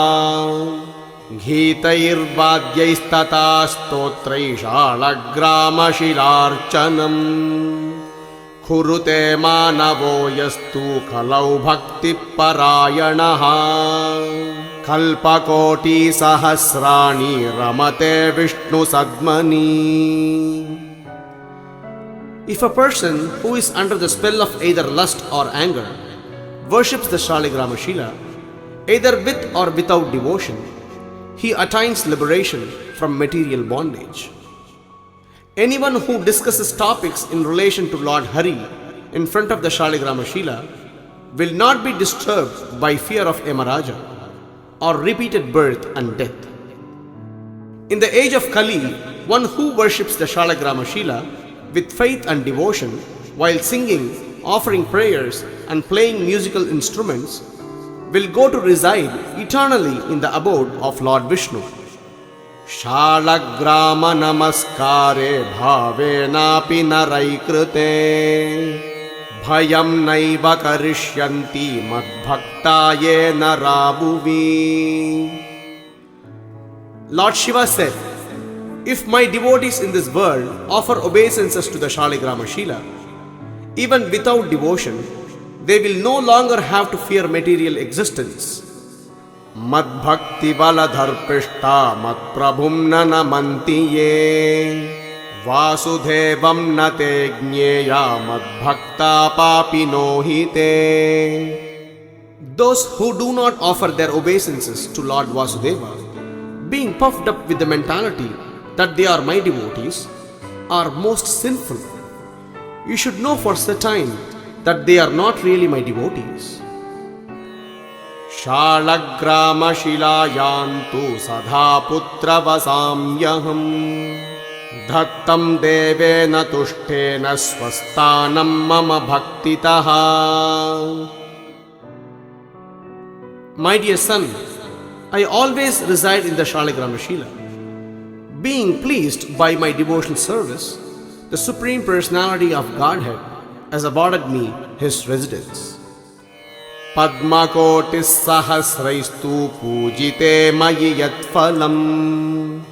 Gitairvadyastata stotrai Shalagrama Shilarchanam Kurute manavo yastu kalau bhakti parayanaha Kalpakoti sahasrani ramate Vishnu sadmani. If a person who is under the spell of either lust or anger worships the Shaligrama Shila, either with or without devotion, he attains liberation from material bondage. Anyone who discusses topics in relation to Lord Hari in front of the Shaligrama Shila will not be disturbed by fear of Yamaraja or repeated birth and death. In the age of Kali, one who worships the Shaligrama Shila with faith and devotion while singing, offering prayers and playing musical instruments will go to reside eternally in the abode of Lord Vishnu. Shalagrama namaskare bhavenapi naraikృతే bhayam naiva karishyanti madbhaktaye narabhuvi. Lord Shiva said, if my devotees in this world offer obeisances to the Shaligrama Shila, even without devotion, they will no longer have to fear material existence. Mad bhakti baladharpishta mad prabhum na namanti ye vasudevam na te jñeya mad bhakta papino hite. Those who do not offer their obeisances to Lord Vasudeva, being puffed up with the mentality that they are my devotees, are most sinful. You should know for certain that they are not really my devotees. Shalagrama shilayantu sadha putra vasamyaham dhattam devena tushtena swastanam mama bhaktitaha. My dear son, I always reside in the Shaligrama Shila. Being pleased by my devotional service, the Supreme Personality of Godhead has awarded me His residence. Padmakotis sahasraistu pujite mayi yat phalam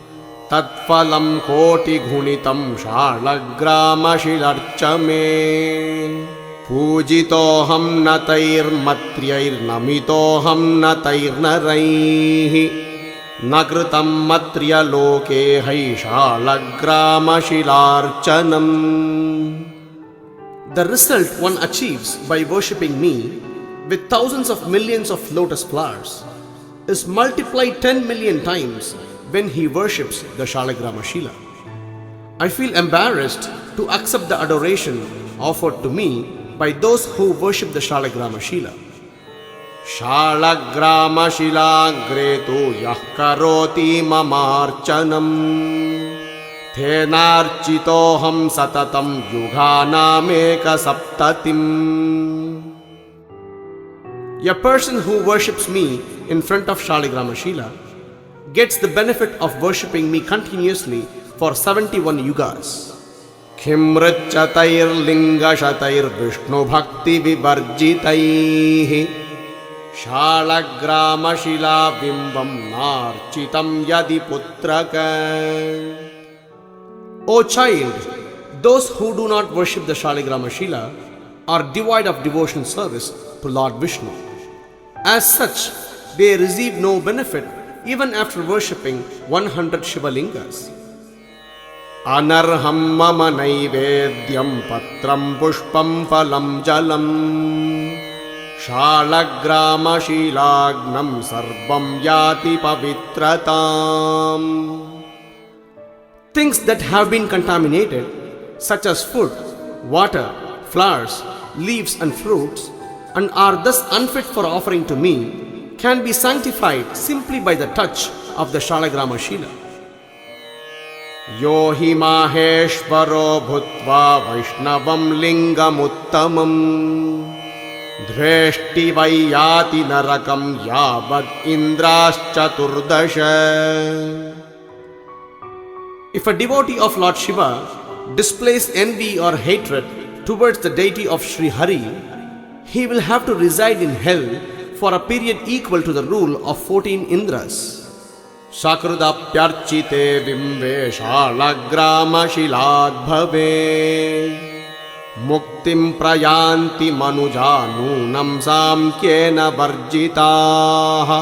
tat phalam koti ghunitam Shalagrama shilarchame pujitoham natair matryair namitoham natair naraihi Nakritam matriya loke hai Shalagrama shilarchanam. The result one achieves by worshipping me with thousands of millions of lotus flowers is multiplied 10 million times when he worships the Shaligrama Shila. I feel embarrassed to accept the adoration offered to me by those who worship the Shaligrama Shila. Shalagrama shilagre tu yah karoti mamarchanam thenarchitoham satatam yughanameka saptatim. A person who worships me in front of Shaligrama Shila gets the benefit of worshipping me continuously for 71 yugas. Khimrachatair lingashatair vishnu bhakti vivarjitaih Shalagrama Shila bimbam narchitam yadi putraka. O child, those who do not worship the Shaligrama Shila are devoid of devotional service to Lord Vishnu. As such, they receive no benefit even after worshipping 100 Shivalingas. Anarham mama naivedyam patram pushpam phalam jalam Shalagrama shilagnam sarvam yati pavitratam. Things that have been contaminated, such as food, water, flowers, leaves and fruits, and are thus unfit for offering to me, can be sanctified simply by the touch of the Shaligrama Shila. Yo hi maheshvaro bhutva vaishnavam lingamuttamam dhreshti vaiyati narakam yavad indraschaturdasha. If a devotee of Lord Shiva displays envy or hatred towards the deity of Sri Hari, he will have to reside in hell for a period equal to the rule of 14 Indras. Sakrudapyarchite vimve Shalagrama shiladbhave muktim prayanti manujanunam samkyena varjitaha.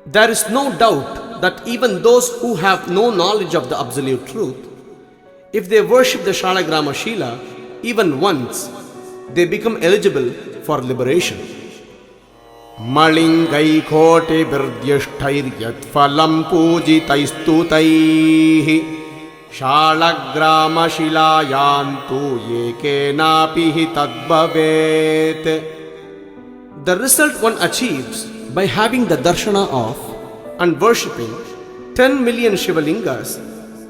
There is no doubt that even those who have no knowledge of the absolute truth, If they worship the Shalagrama Shila even once, they become eligible for liberation. Malingai khote birdyashthairyat phalam pujitaistutai Shalagrama Shilayantu yekenapi hi tadbhavet. The result one achieves by having the darshana of and worshipping 10 million Shivalingas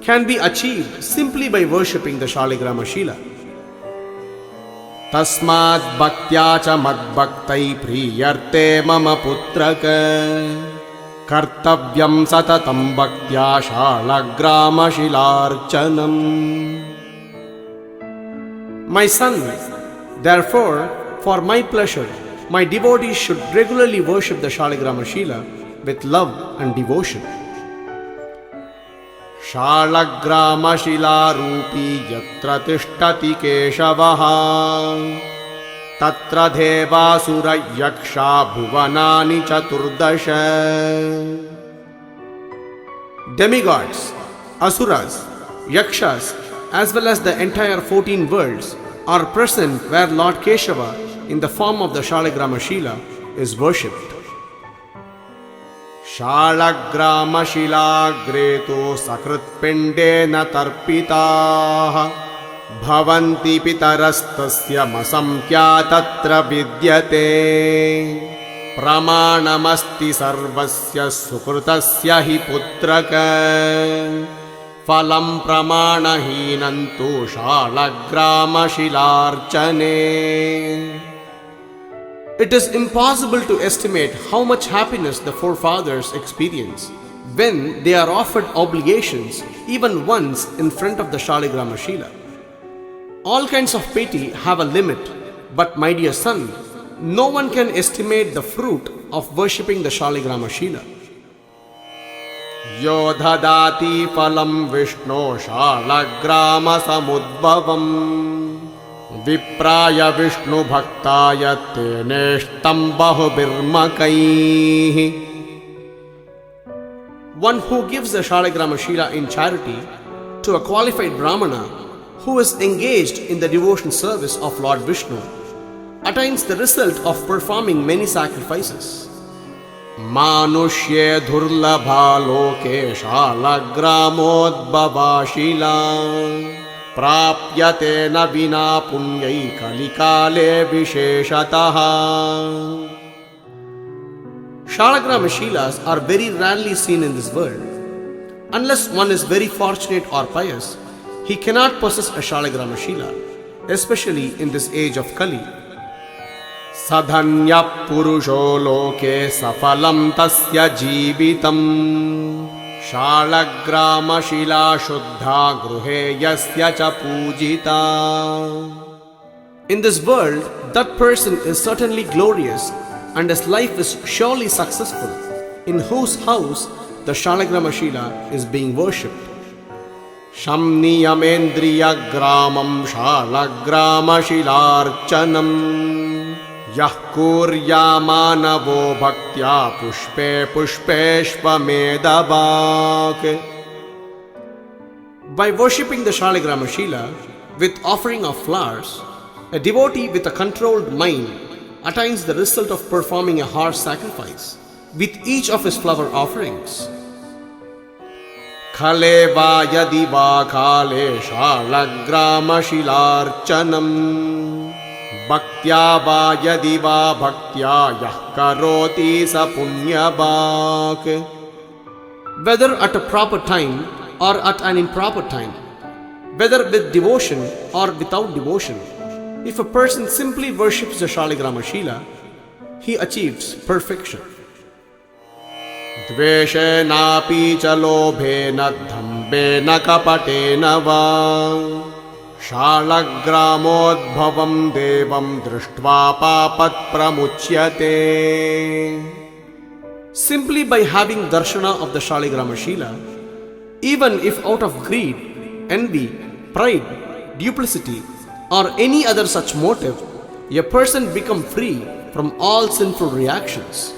can be achieved simply by worshipping the Shaligrama Shila. Tasmad bhaktya cha madbhaktai priyarte mama putraka kartavyam satatam bhaktya Shalagrama Shilarchanam. My son, therefore, for my pleasure, my devotees should regularly worship the Shaligrama Shila with love and devotion. Shalagrama Shila Rupi Yatra Tishtati Keshavaha Tatra Devasura Yaksha Bhuvanani Chaturdasha. Demigods, Asuras, Yakshas, as well as the entire 14 worlds are present where Lord Keshava in the form of the Shaligrama Shila is worshipped. Shalagrama Shilagreto Sakritpindena Tarpitaha Bhavanti Pitarastasya Masamkya Tatra Vidyate Pramanamasti Sarvasya Sukrutasya Hi Putraka Phalam Pramanahinantu Shalagrama Shilarchane. It is impossible to estimate how much happiness the forefathers experience when they are offered obligations even once in front of the Shaligrama Shila. All kinds of piety have a limit, but my dear son, no one can estimate the fruit of worshipping the Shaligrama Shila. Yodhadati phalam Vishno Shalagrama Samudbhavam Vipraya Vishnu Bhaktaya Teneshtam Bahubirmakaihi. One who gives the Shaligrama Shila in charity to a qualified Brahmana who is engaged in the devotion service of Lord Vishnu attains the result of performing many sacrifices. Manushye dhurlabha loke Shalagramodbhava Shila Prapyate na vina punyai kalikale visheshataha. Shalagrama Shilas are very rarely seen in this world. Unless one is very fortunate or pious, he cannot possess a Shalagrama Shila, especially in this age of Kali. Sadhanya purusho loke safalam tasya jivitam Shalagrama Shila Shuddha Gruhe Yasya Cha Pujita. In this world, that person is certainly glorious and his life is surely successful, in whose house the Shalagrama Shila is being worshipped. Shamniyamendriya Gramam Shalagrama Shilarchanam Yahkuryamanavo Bhaktya Pushpe Pushpeshvamedabhak. By worshipping the Shaligrama Shila with offering of flowers, a devotee with a controlled mind attains the result of performing a harsh sacrifice with each of his flower offerings. Khale va yadi va khale Shalagrama Shilarchanam Bhaktya va yadi va bhaktya yah karoti sa punyabhak. Whether at a proper time or at an improper time, whether with devotion or without devotion, if a person simply worships the Shaligrama Shila, he achieves perfection. Dveshenapi cha lobhena dhambena kapatena va Shalagramodbhavam devam drishtva papat pramuchyate. Simply by having darshana of the Shaligrama Shila, even if out of greed, envy, pride, duplicity, or any other such motive, a person becomes free from all sinful reactions.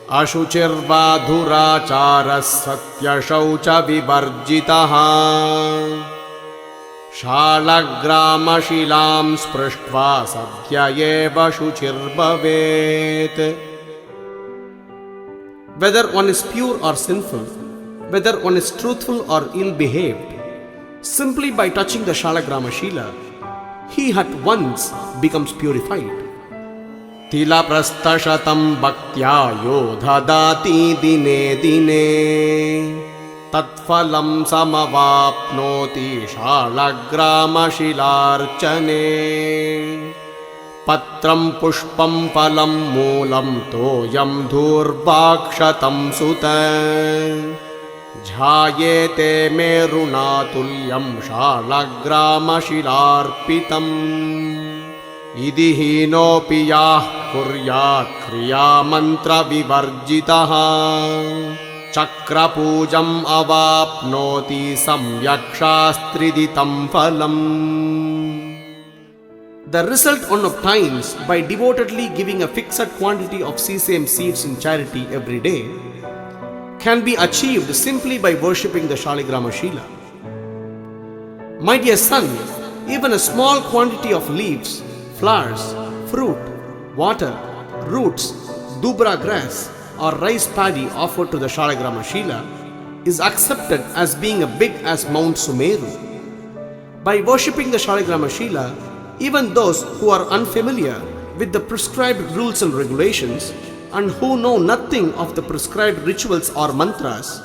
Ashuchirva dhurachara satya shaucha vivarjitaha शालग्रामशिलां स्पृष्ट्वा सद्य एव शुचिर्भवेत्. Whether one is pure or sinful, whether one is truthful or ill-behaved, simply by touching the Shalagrama-shila, he at once becomes purified. तिलप्रस्थशतं भक्त्या यो ददाति दिने दिने तत्फलं समवाप्नोति शालग्रामशिलार्चने. पत्रं पुष्पं फलं मूलं तोयं धूर्वाक्षतं सुत ध्यायेते मेरुना तुल्यं शालग्रामशिलार्पितम्. इति हीनोऽपि यः कुर्यात् क्रियामन्त्रविवर्जितः चक्रपूजम् अवाप्नोति सम्यक् शास्त्रिदितं फलम्. The result one obtains by devotedly giving a fixed quantity of sesame seeds in charity every day can be achieved simply by worshipping the Shaligrama-shila. My dear son, even a small quantity of leaves, flowers, fruit, water, roots, dubra grass or rice paddy offered to the Shaligrama-shila is accepted as being as big as Mount Sumeru. By worshipping the Shaligrama-shila, even those who are unfamiliar with the prescribed rules and regulations and who know nothing of the prescribed rituals or mantras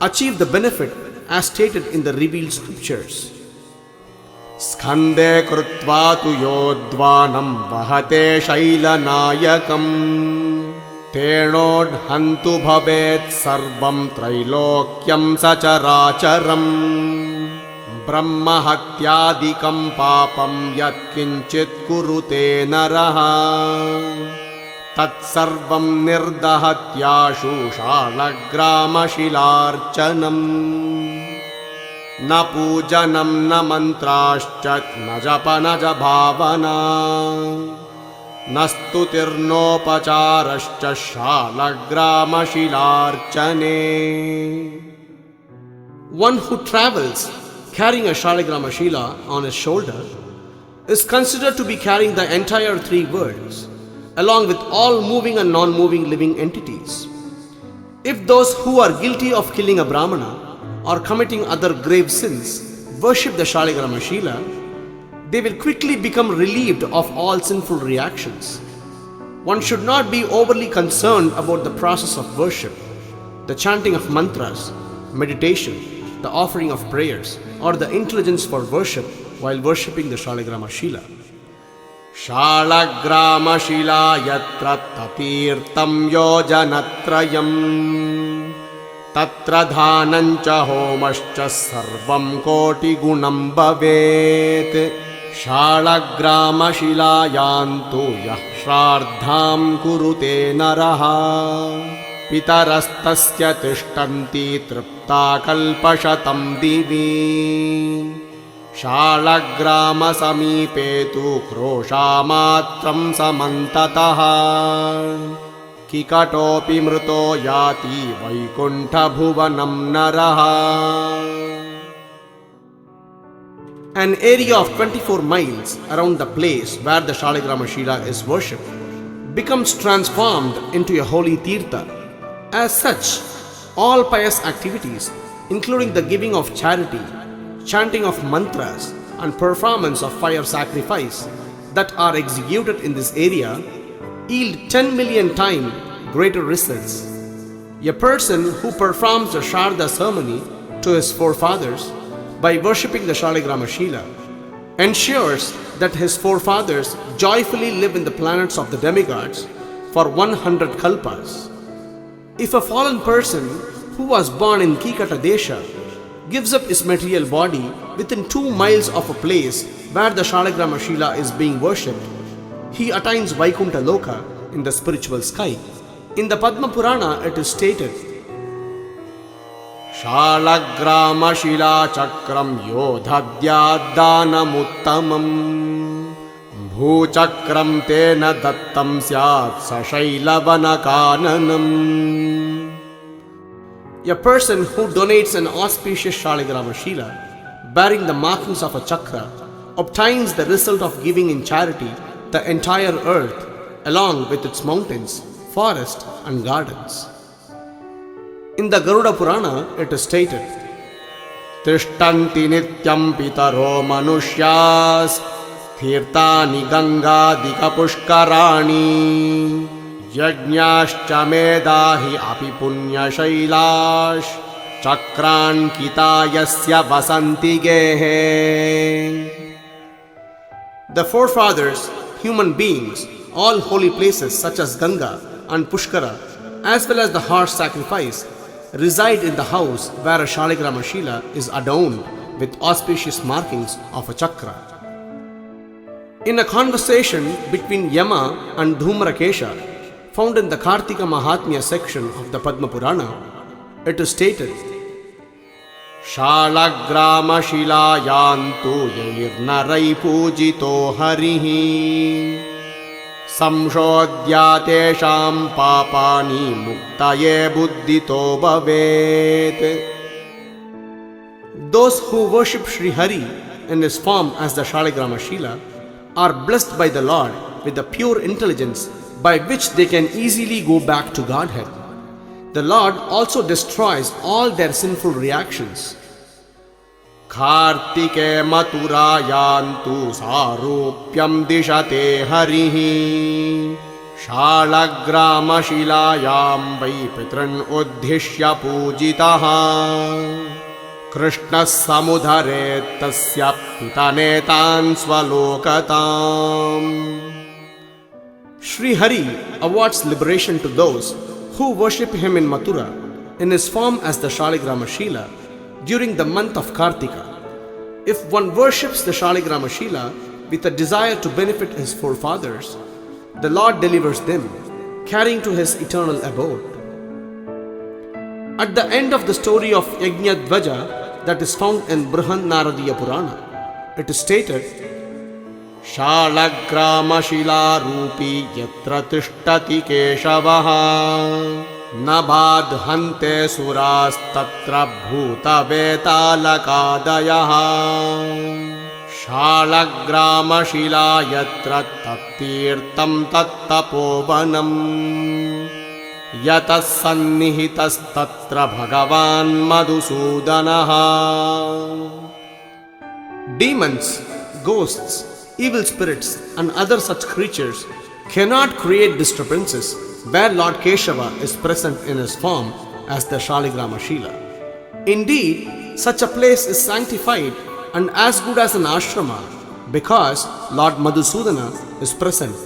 achieve the benefit as stated in the revealed scriptures. Skande krutva tu yodvanam vahate shailanayakam tenodhantu bhavet sarvam trailokyam sacharacharam. ब्रह्महत्यादिकं पापं यत्किञ्चित् कुरुते नरः तत्सर्वं निर्दहत्याशु शालग्रामशिलार्चनम्. न पूजनं न मन्त्राश्च न जप न च भावना न स्तुतिर्नोपचारश्च शालग्रामशिलार्चने. One who travels carrying a Shaligrama-shila on his shoulder is considered to be carrying the entire three worlds, along with all moving and non-moving living entities. If those who are guilty of killing a Brahmana or committing other grave sins worship the Shaligrama-shila, they will quickly become relieved of all sinful reactions. One should not be overly concerned about the process of worship, the chanting of mantras, meditation, the offering of prayers, or the intelligence for worship while worshipping the Shaligrama-shila. Shalagrama-shila yatra tatirtam yojanatrayam tatra dhanancha homascha sarvam koti gunam bhavet. Shalagrama-shilayantu yah shraddham kurute naraha पितरस्तस्य तिष्ठन्ति तृप्ता कल्पशतं दिवि. शालग्रामसमीपे तु क्रोशामात्रं समन्ततः किकटोऽपि मृतो याति वैकुण्ठभुवनं नरः. An area of 24 miles around the place where the Shaligrama-shila is worshipped becomes transformed into a holy tirtha. As such, all pious activities, including the giving of charity, chanting of mantras, and performance of fire sacrifice that are executed in this area, yield 10 million times greater results. A person who performs the Sharda ceremony to his forefathers by worshipping the Shaligrama-shila ensures that his forefathers joyfully live in the planets of the demigods for 100 kalpas. If a fallen person who was born in Kikata Desha gives up his material body within 2 miles of a place where the Shaligrama-shila is being worshipped, he attains Vaikuntha Loka in the spiritual sky. In the Padma Purana it is stated, Shalagrama-shila chakram yodhadyaddanamuttamam भूचक्रं तेन दत्तं स्यात् सशैलवनकाननम्. A person who donates an auspicious Shaligrama-shila bearing the markings of a chakra, obtains the result of giving in charity the entire earth along with its mountains, forests and gardens. In the Garuda Purana, it is stated, Tishtanti nityam pitaro manushyaas Tirtani gangadika pushkarani Yajñascha medahi api punya shailash Chakran kitayasya vasanti gehe. The forefathers, human beings, all holy places such as Ganga and Pushkara, as well as the horse sacrifice, reside in the house where a Shaligrama Shila is adorned with auspicious markings of a chakra. In a conversation between Yama and Dhumrakesha, found in the Kartika Mahatmya section of the Padma Purana, it is stated, Shalagrama Shilayantu Yairnarai Pujito Harihi Samshodhyatesham Papani Muktaye Buddhito Bhavet. Those who worship Sri Hari in his form as the Shaligrama Shila are blessed by the Lord with the pure intelligence by which they can easily go back to Godhead. The Lord also destroys all their sinful reactions. Kartike maturayantu sarupyam dishate harihi Shalagrama shilayam vai pitran uddhishya pujitaha Krishna samudhare tasya pitanetan swalokatam. Sri Hari awards liberation to those who worship him in Mathura in his form as the Shaligrama Shila during the month of Kartika. If one worships the Shaligrama Shila with a desire to benefit his forefathers, the Lord delivers them, carrying to his eternal abode. At the end of the story of Yajñadvaja that is found in Brihan Naradiya Purana, it is stated, Shalagrama Shila Rupi Yatra Tishtati Keshavaha Nabadhante Suras Tatra Bhuta Vetalakadayaha Shalagrama Shila Yatra Tattirtam Tattapovanam Yatas Sannihitas Tatra Bhagavan Madhusudanaha. Demons, ghosts, evil spirits and other such creatures cannot create disturbances where Lord Keshava is present in his form as the Shaligrama Shila. Indeed, such a place is sanctified and as good as an ashrama because Lord Madhusudana is present.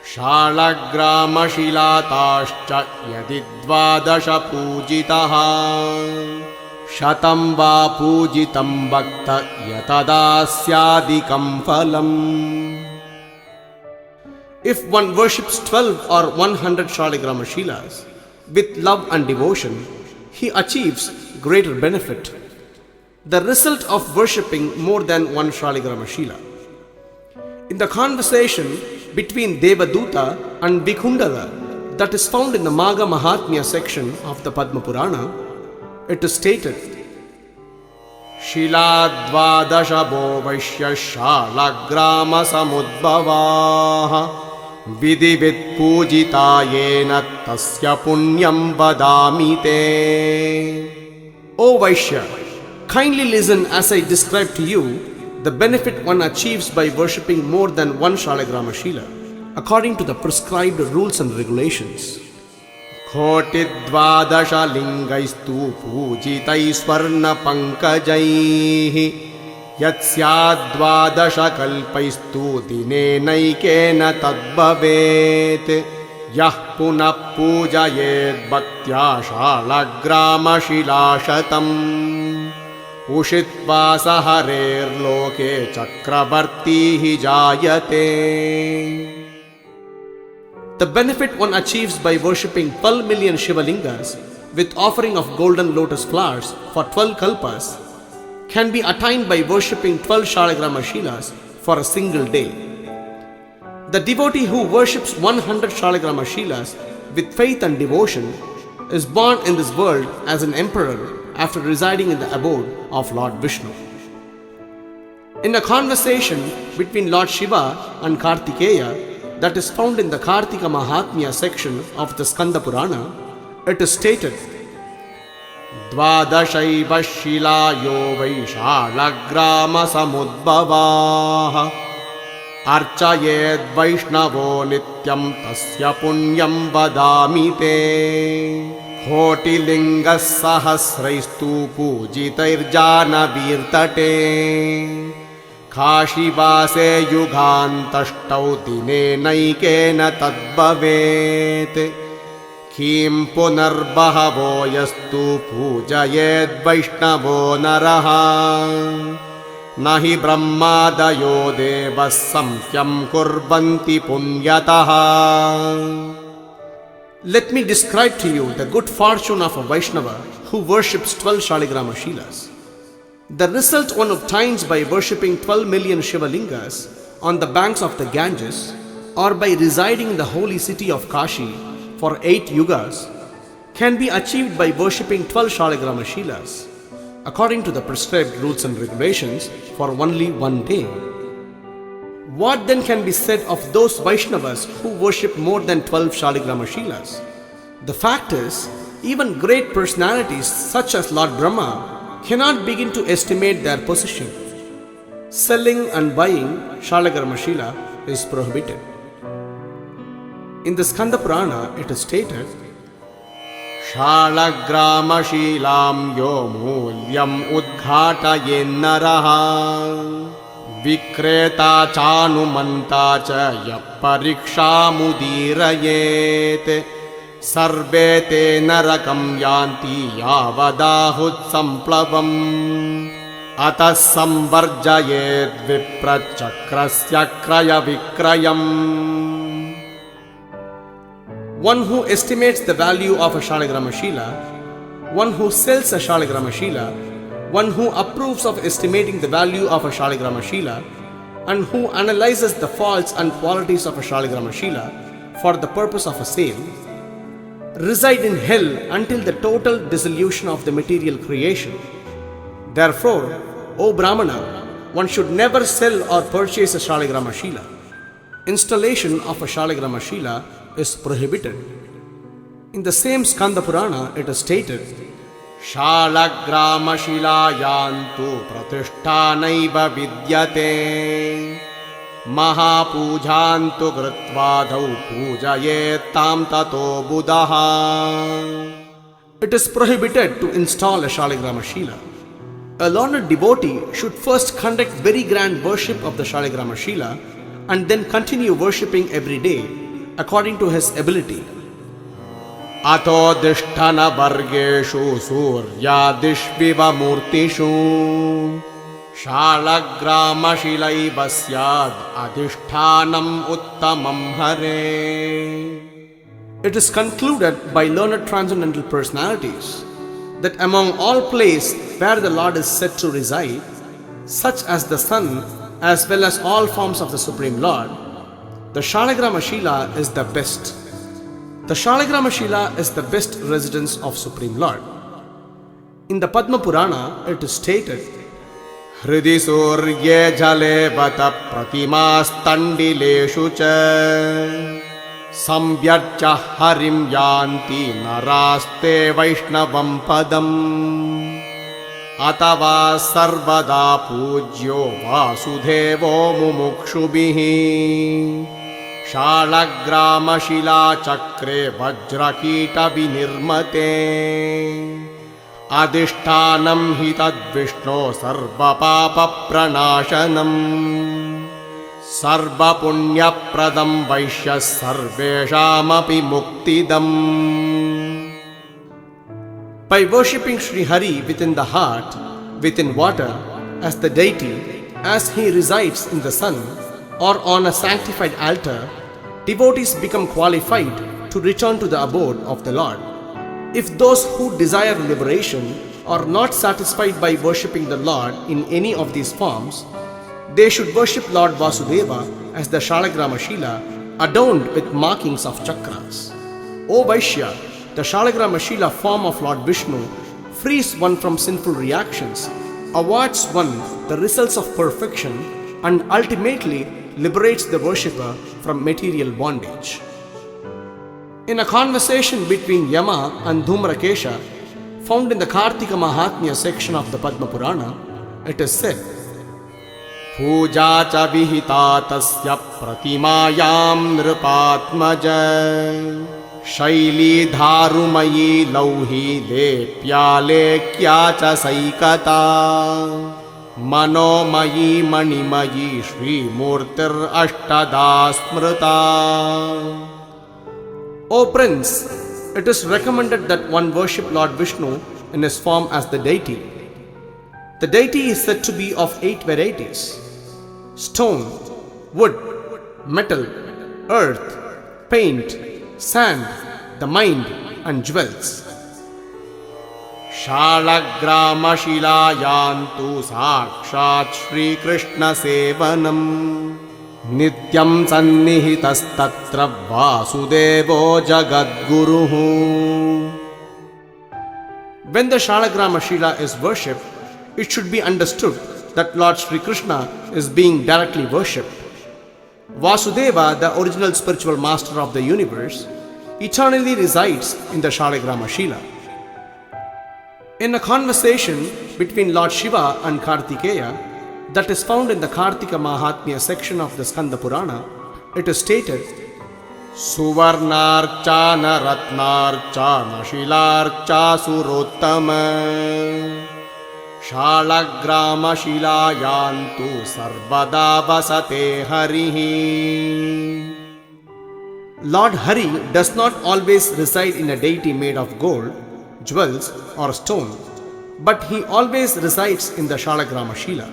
Shalagrama Shilatascha Yadidvadasha Pujitaha Shatam va pujitam bhakta yatadasyadikam phalam. If one worships 12 or 100 Shaligrama Shilas with love and devotion, he achieves greater benefit. The result of worshipping more than one Shaligrama Shila. In the conversation between Devaduta and Vikundara that is found in the Magha Mahatmya section of the Padma Purana, it is stated, Shiladvadashabo Vaishya Shalagrama Samudbhavaha Vidivit Pujitayena Tasya Punyam Vadamite. O Vaishya, kindly listen as I describe to you the benefit one achieves by worshipping more than one Shaligrama Shila according to the prescribed rules and regulations. Kotidvadasha lingaistu pujitai swarna pankajaihi Yatsyadvadasha kalpaistu dine naikena tadbhavet Yah punah pujayed bhaktya Shalagrama shilashatam Ushitva harer loke chakravarti jayate. The benefit one achieves by worshipping 12 million Shivalingas with offering of golden lotus flowers for 12 kalpas can be attained by worshipping 12 Shaligrama Shilas for a single day. The devotee who worships 100 Shaligrama Shilas with faith and devotion is born in this world as an emperor after residing in the abode of Lord Vishnu. In a conversation between Lord Shiva and Kartikeya that is found in the Kartika Mahatmya section of the Skanda Purana, it is stated, Dvadashaiva Shilayo Vaishalagrama Samudbhavaha Archayed Vaishnavo Nityam Tasya Punyam Vadami Te Kotilinga Sahasraistu Pujitairjana Virtate Kashivase Yugantashtau Dine Naikena Tadbhavet Kim Punarbhavo Yastu Pujayed Vaishnavo Naraha Nahi Brahmadayo Devas Samkhyam Kurvanti Punyataha. Let me describe to you the good fortune of a Vaishnava who worships 12 Shaligrama Shilas. The result one obtains by worshipping 12 million Shivalingas on the banks of the Ganges or by residing in the holy city of Kashi for 8 yugas can be achieved by worshipping 12 Shaligrama Shilas according to the prescribed rules and regulations for only one day. What then can be said of those Vaishnavas who worship more than 12 Shaligrama Shilas? The fact is, even great personalities such as Lord Brahma cannot begin to estimate their position. Selling and buying Shaligrama Shila is prohibited. In the Skanda Purana, it is stated, Shalagrama Shilam Yo Mulyam Udghatayen Naraha Vikreta Chanumanta Cha Yapariksha Mudirayet Sarve Te Narakam Yanti Yavadahut Samplavam Atas Samvarjayet Viprachakrasya Kraya Vikrayam. One who estimates the value of a Shaligrama Shila, one who sells a Shaligrama Shila, one who approves of estimating the value of a Shaligrama Shila, and who analyzes the faults and qualities of a Shaligrama Shila for the purpose of a sale, reside in hell until the total dissolution of the material creation. Therefore, O Brahmana, one should never sell or purchase a Shaligrama Shila. Installation of a Shaligrama Shila is prohibited. In the same Skanda Purana, it is stated, Shalagrama Shilayantu Pratishthanaiva Vidyate Mahapujantu Gritvadau Pujayetam Tato Buddhaha. It is prohibited to install a Shaligrama Shila. A learned devotee should first conduct very grand worship of the Shaligrama Shila and then continue worshipping every day according to his ability. Ato disthana vargeshu suryadishviva murtishu Shalagrama Shilaiva syad adhishthanam uttamam hare. It is concluded by learned transcendental personalities that among all places where the Lord is said to reside, such as the sun as well as all forms of the Supreme Lord, the Shaligrama Shila is the best. The Shaligrama Shila is the best residence of Supreme Lord. In the Padma Purana, it is stated, Hridi surye jale vata pratimas tandileshu cha sambyarcha harim yanti naraste vaishnavam padam atava sarvada pujyo vasudevo mumukshubhihi Shalagrama Shila Chakre Vajrakita Vinirmate Adhishthanam Hitad Vishno Sarva Papa Pranashanam Sarva Punya Pradam Vaishya Sarveshamapi Muktidam. By worshipping Sri Hari within the heart, within water, as the deity, as he resides in the sun, or on a sanctified altar, devotees become qualified to return to the abode of the Lord. If those who desire liberation are not satisfied by worshipping the Lord in any of these forms, they should worship Lord Vasudeva as the Shaligrama Shila adorned with markings of chakras. O Vaishya, the Shaligrama Shila form of Lord Vishnu frees one from sinful reactions awards one the results of perfection and ultimately liberates the worshipper from material bondage. In a conversation between Yama and Dhumrakesha, found in the Kartika Mahatmya section of the Padma Purana, it is said, Puja cha vihita tasya pratimayam nripatmaja Shaili dharumayi lauhi lepya cha saikata Manomayi manimayi Shri Murtir Ashtada Smrita. O Prince, it is recommended that one worship Lord Vishnu in his form as the deity. The deity is said to be of 8 varieties: stone, wood, metal, earth, paint, sand, the mind, and jewels. Shalagrama Shilayantu Sakshat Shri Krishna Sevanam Nityam Sannihitastatra Vasudevo Jagadguruhu. When the Shalagrama Shila is worshipped, it should be understood that Lord Sri Krishna is being directly worshipped. Vasudeva, the original spiritual master of the universe, eternally resides in the Shalagrama Shila. In a conversation between Lord Shiva and Kartikeya that is found in the Kartika Mahatmya section of the Skanda Purana, it is stated, Suvarnarchana Ratnarchana Shilarcha Surottama Shalagrama Shilayantu Sarvada Vasate Harihi. Lord Hari does not always reside in a deity made of gold, jewels or stone, but he always resides in the Shalagrama Shila.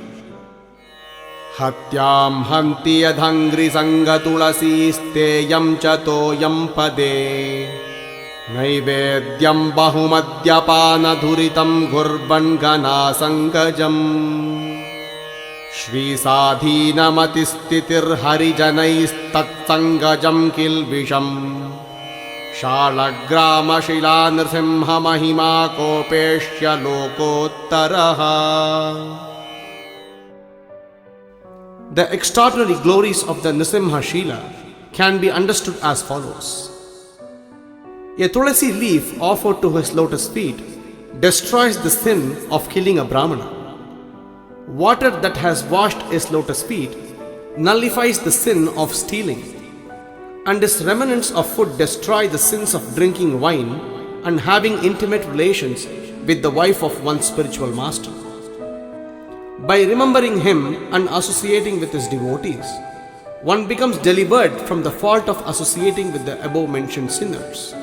Hatyam hanti yadhangri sangatulasi steyam chatoyam pade naivedyam bahumadyapana dhuritam ghurvan gana sangajam Shri sadhinamatistitir harijanaistatsangajam kilvisham Shalagrama Shila Nrsimha Mahima Kopeshya Lokottaraha. The extraordinary glories of the Nrsimha Shila can be understood as follows. A tulasi leaf offered to his lotus feet destroys the sin of killing a Brahmana. Water that has washed his lotus feet nullifies the sin of stealing. And his remnants of food destroy the sins of drinking wine and having intimate relations with the wife of one's spiritual master. By remembering him and associating with his devotees, one becomes delivered from the fault of associating with the above mentioned sinners.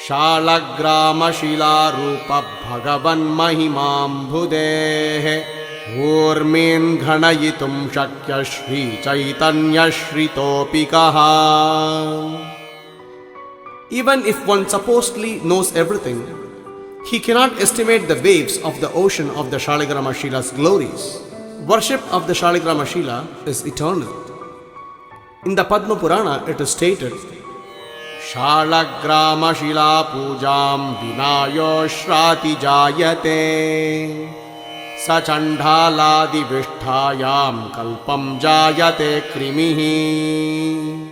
Shalagrama Shila Rupa Bhagavan Mahimam Bhudehe Urmin Ghanayitum Shakya Shri Chaitanya Shri Topikaha. Even if one supposedly knows everything, he cannot estimate the waves of the ocean of the Shalagrama Shila's glories. Worship of the Shalagrama Shila is eternal. In the Padma Purana it is stated, Shalagrama Shila Pujam Vinayo Shrati Jayate Sachandhaladi Visthayam Kalpam Jayate Krimihi.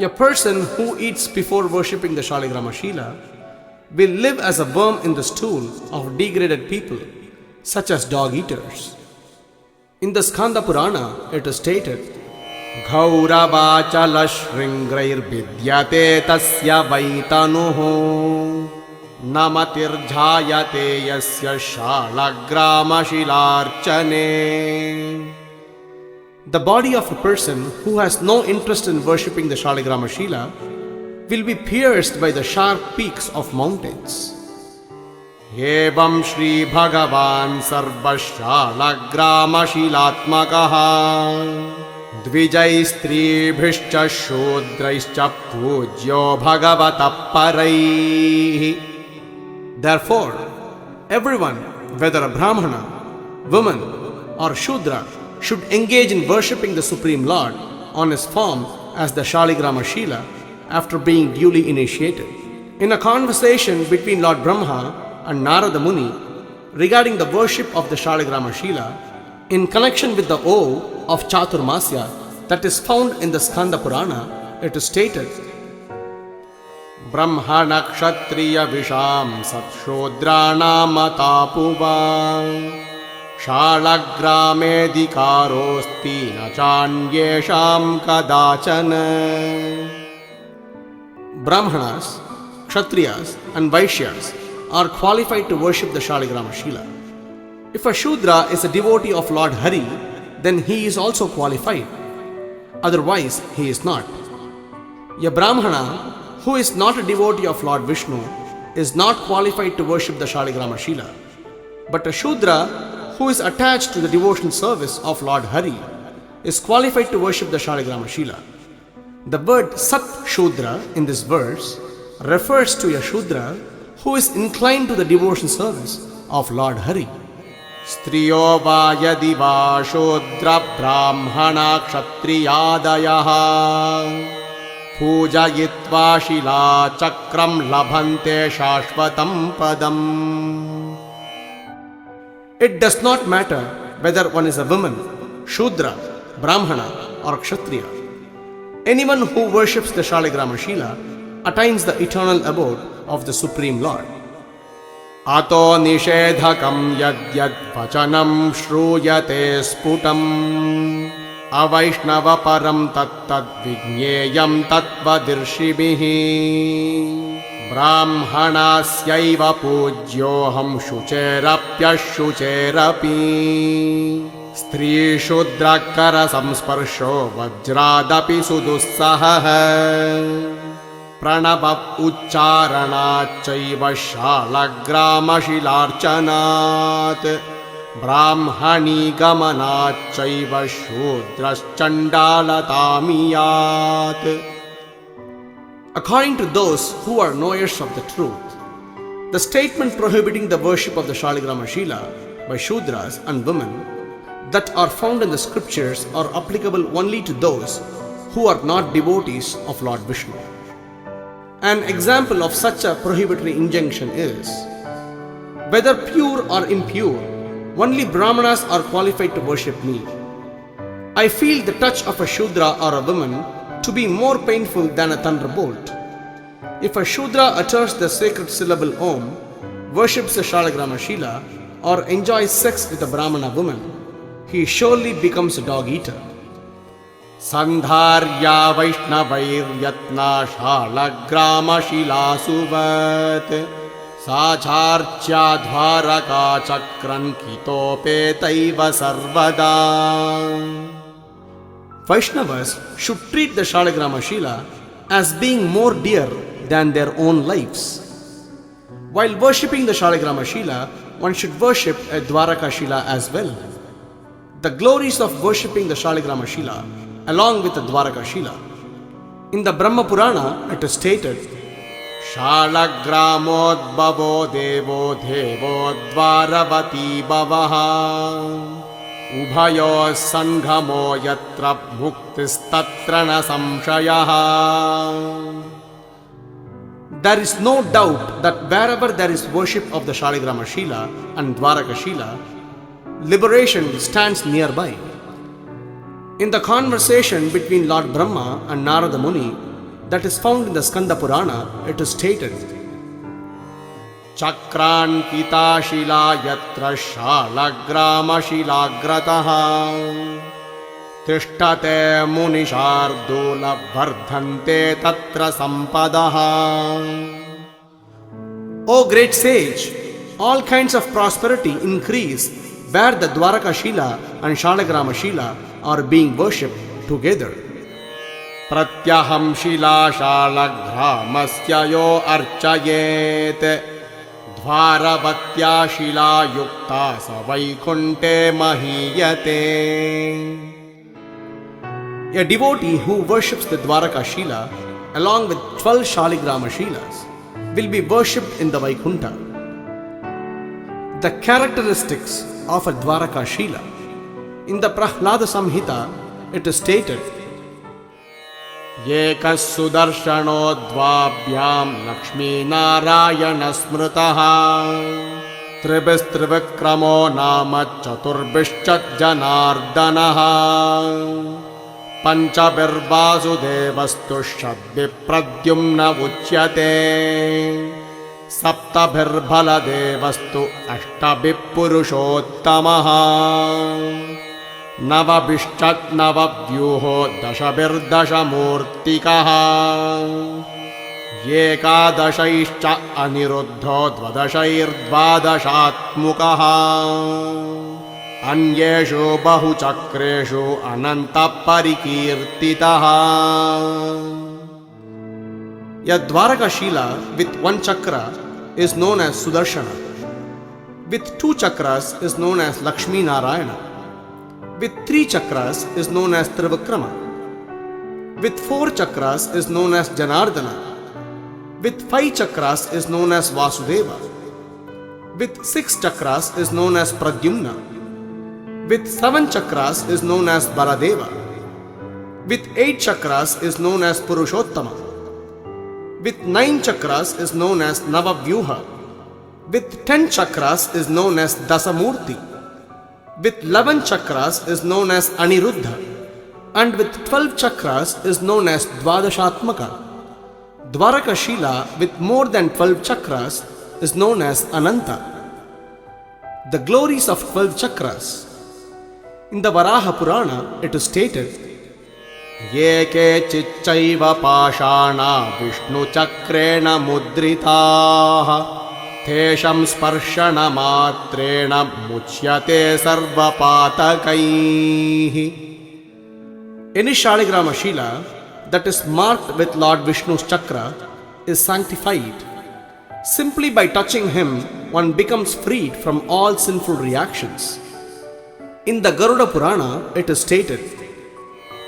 A person who eats before worshipping the Shalagrama Shila will live as a worm in the stool of degraded people, such as dog eaters. In the Skanda Purana, it is stated, Ghaurabachala Shringrair Vidyate Tasya Vaitanuhu Namatirjhayate Yasya Shalagrama Shilarchane. The body of a person who has no interest in worshipping the Shalagrama Shila will be pierced by the sharp peaks of mountains. Evam Shri Bhagavan Sarva Shalagrama Shilatmakaha Dvijaistribhishcha Shudraischa Pujyo Bhagavataparaihi. Therefore, everyone, whether a Brahmana, woman or Shudra, should engage in worshipping the Supreme Lord on his form as the Shalagrama Shila after being duly initiated. In a conversation between Lord Brahma and Narada Muni, regarding the worship of the Shaligrama Shila in connection with the O of Chaturmasya that is found in the Skanda Purana, it is stated, Brahmana Kshatriya Visham Satshodranamatapuvang Shalagrame'dikarosti nachanyesham kadachana. Brahmanas, Kshatriyas and Vaishyas are qualified to worship the Shaligrama Shila. If a Shudra is a devotee of Lord Hari, then he is also qualified. Otherwise, he is not. A Brahmana who is not a devotee of Lord Vishnu is not qualified to worship the Shaligrama Shila. But a Shudra who is attached to the devotional service of Lord Hari is qualified to worship the Shaligrama Shila. The word Sat Shudra in this verse refers to a Shudra who is inclined to the devotional service of Lord Hari. Striyo va yadi va Shudra Brahmana Kshatriyadayaha Pujayitva Shila Chakram Labhante Shashvatam Padam. It does not matter whether one is a woman, Shudra, Brahmana or Kshatriya. Anyone who worships the Shaligrama Shila attains the eternal abode of the Supreme Lord. Ato nishedhakam yad yad vachanam shruyate sputam avaishnava param tat tat vigneyam tatvadirshibhihi brahmanasyaiva pujyoham shucherapyashucherapi Stri Shudrakara Samsparsho Vajradapi Sudussaha Pranabha Uchcharanachaiva Shalagrama Shilarchanat Brahmani Gamanachaiva Shudraschandalatamiyat. According to those who are knowers of the truth, the statement prohibiting the worship of the Shaligrama Shila by Shudras and women that are found in the scriptures are applicable only to those who are not devotees of Lord Vishnu. An example of such a prohibitory injunction is, whether pure or impure, only Brahmanas are qualified to worship me. I feel the touch of a Shudra or a woman to be more painful than a thunderbolt. If a Shudra utters the sacred syllable Om, worships the Shaligrama Shila, or enjoys sex with a Brahmana woman, he surely becomes a dog eater. Sandharya Vaishnavair Yatna Shalagrama Shila Suvat Sacharcha Dvaraka Chakran Kitopetaiva Sarvada. Vaishnavas should treat the Shaligrama Shila as being more dear than their own lives. While worshipping the Shaligrama Shila, one should worship a Dvaraka Shila as well. The glories of worshipping the Shaligrama Shila along with the Dvaraka Shila. In the Brahma Purana, it is stated, Shalagramodbhavo devo devo dvaravati bhavaha Ubhayo sanghamo yatra muktis-tatra na samshayaha. There is no doubt that wherever there is worship of the Shaligrama Shila and Dvaraka Shila, liberation stands nearby. In the conversation between Lord Brahma and Narada Muni that is found in the Skanda Purana, it is stated, Chakran kita shila yatra shalagrama shilagrataha Tishtate munishardula vardhante tatra sampadaha. O great sage, all kinds of prosperity increase where the Dvaraka Shila and Shaligrama Shila are being worshipped together. Pratyaham Shila Shalagramasya yo archayet Dvaravatya Shila Yukta Savaikunte Mahiyate. A devotee who worships the Dvaraka Shila along with 12 Shaligrama Shilas will be worshipped in the Vaikunta. The characteristics of a Dvaraka Shila. In the Prahlada Samhita, it is stated, Yekas Sudarshano Dvabhyam Lakshmi Narayana Smritaha त्रिभिस्त्रिविक्रमो नाम चतुर्भिश्च जनार्दनः पञ्चभिर्वासुदेवस्तु षड्भिः प्रद्युम्न उच्यते सप्तभिर्बलदेवस्तु अष्टभिः पुरुषोत्तमः नवभिश्च नवव्यूहो दशभिर्दशमूर्तिकः एकादशैश्च अनिरुद्धो द्वादशैर्द्वादशात्मकः अन्येषु बहुचक्रेषु अनन्तपरिकीर्तितः A Dwarakashila with one chakra is known as Sudarshana. With two chakras is known as Lakshmi Narayana. With three chakras is known as Trivikrama. With four chakras is known as Janardana. With five chakras is known as Vasudeva. With six chakras is known as Pradyumna. With seven chakras is known as Baladeva. With eight chakras is known as Purushottama. With 9 chakras is known as Navavyuha. With 10 chakras is known as Dasamurti. With 11 chakras is known as Aniruddha. And with 12 chakras is known as Dvadashatmaka. Dwarakashila with more than 12 chakras is known as Ananta. The glories of 12 chakras. In the Varaha Purana it is stated, ये केचिच्चैव पाषाणा विष्णुचक्रेण मुद्रिताः तेषां स्पर्शनमात्रेण मुच्यते सर्वपातकैः. Any Shaligrama Shila that is marked with Lord Vishnu's chakra is sanctified. Simply by touching him, one becomes freed from all sinful reactions. In the Garuda Purana it is stated,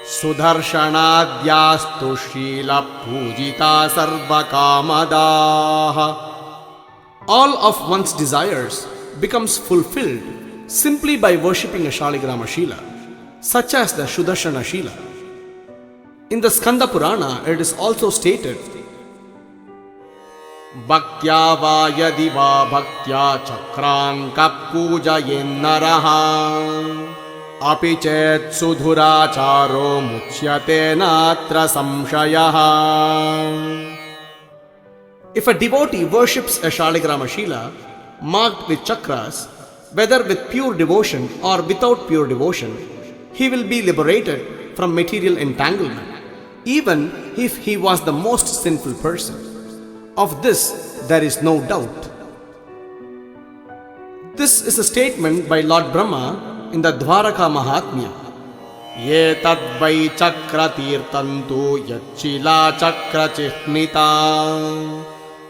Sudarshanadyastu Shila Pujita Sarvakamadāha. All of one's desires becomes fulfilled simply by worshipping a Shaligrama Shila, such as the Sudarshana Shila. In the Skanda Purana it is also stated, Bhaktya va yadi va bhaktya chakranka pujayennaraha api chet sudhuracharo muchyate natra samshayaha. If a devotee worships a Shaligrama Shila marked with chakras, whether with pure devotion or without pure devotion, he will be liberated from material entanglement, even if he was the most sinful person. Of this there is no doubt. This is a statement by Lord Brahma in the Dwaraka Mahatmya. Ye tadvai chakra tirtantu yachila chakra chihnita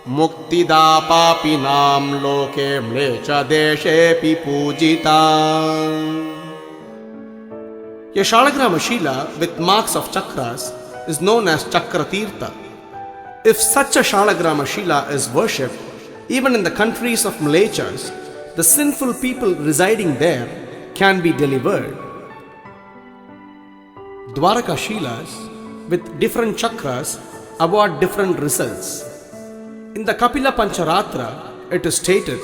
muktida papinam loke mlecha deshepi pujita. A Shaligrama Shila with marks of chakras is known as Chakra Tirtha. If such a Shaligrama Shila is worshipped, even in the countries of Mlechas, the sinful people residing there can be delivered. Dwaraka Shilas with different chakras award different results. In the Kapila Pancharatra, it is stated,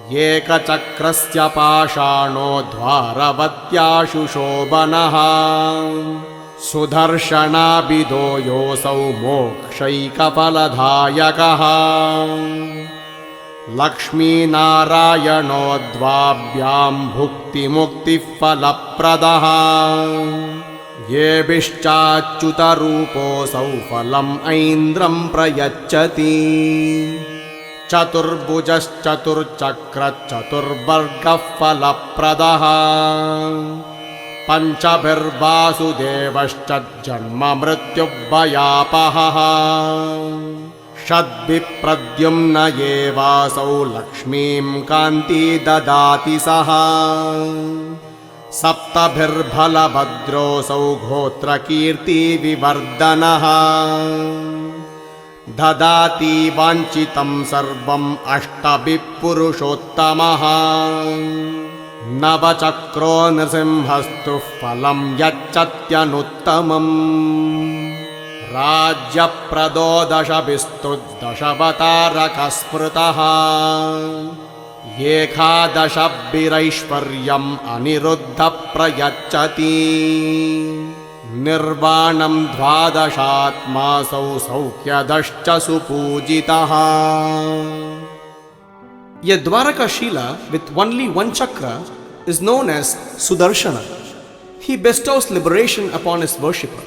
Eka chakrasya pashano dvaravatyaṣu shobanaha Sudarshana bido yosau mokshaika paladhayakaha Lakshmi narayano dvabhyam bhukti mukti phalapradaha Yebishchachuta ruposau phalam aindram prayacchati Chaturbhujaschatuర్చక్ర చతుర్వర్గః ఫలప్రదః పంచభిర్వాసుదేవశ్చ జన్మ మృత్యుభయాపహః షద్భిః ప్రద్యుమ్న ఏవాసౌ లక్ష్మీం కాంతి దదాతి సః సప్తభిర్బలభద్రోऽసౌ గోత్రకీర్తి వివర్ధనః ददाति वाञ्छितं सर्वम् अष्टभिः पुरुषोत्तमः नवचक्रो नृसिंहस्तु फलं यच्छत्यनुत्तमम् राज्यप्रदो दशभिस्तुर्दशवतारकस्मृतः एकादशभिरैश्वर्यम् अनिरुद्धप्रयच्छति निर्वाणं द्वादशात्मासौ सौख्यदश्च सुपूजितः. A Dwarakashila with only one chakra is known as Sudarshana. He bestows liberation upon his worshipper.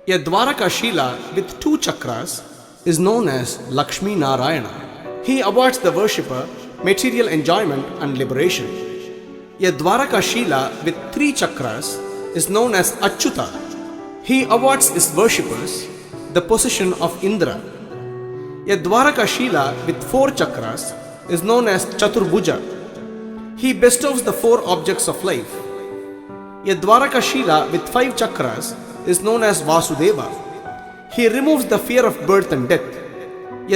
A Dwarakashila with two chakras is known as Lakshmi Narayana. He awards the worshipper material enjoyment and liberation. A Dwarakashila with three chakras is known as Achyuta. He awards his worshippers the position of Indra. A Dwarakashila with four chakras is known as Chaturbuja. He bestows the four objects of life. A Dwarakashila with five chakras is known as Vasudeva. He removes the fear of birth and death.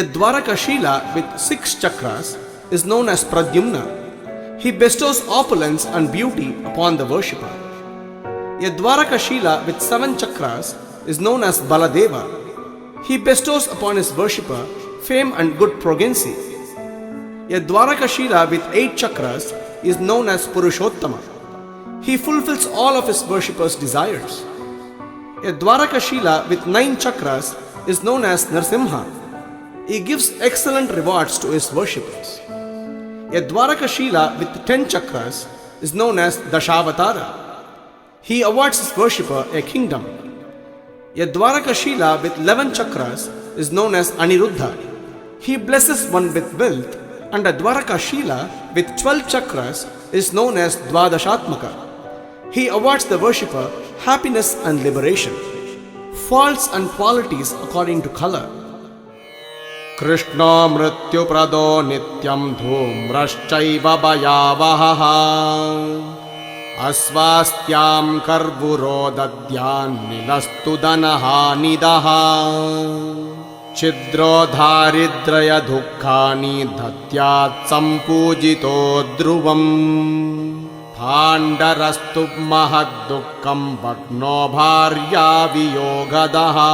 A Dwarakashila with six chakras is known as Pradyumna. He bestows opulence and beauty upon the worshipper. A Dwarakashila with seven chakras is known as Baladeva. He bestows upon his worshipper fame and good progeny. A Dwarakashila with eight chakras is known as Purushottama. He fulfills all of his worshippers' desires. A Dwarakashila with nine chakras is known as Narsimha. He gives excellent rewards to his worshippers. A Dwarakashila with 10 chakras is known as Dashavatara. He awards his worshipper a kingdom. A Dwarakashila with 11 chakras is known as Aniruddha. He blesses one with wealth, and a Dwarakashila with 12 chakras is known as Dwadashatmaka. He awards the worshipper happiness and liberation. Faults and qualities according to color. Krishna mrityu-prado nityam dhumrashchaiva bhayavaha asvastyam karvuro dadyaan nilastu danaha nidaha chidro dharidraya dukkhani dhatyat sampujito dhruvam Pandarastu mahad dukkam bhagno bharya viyogadaha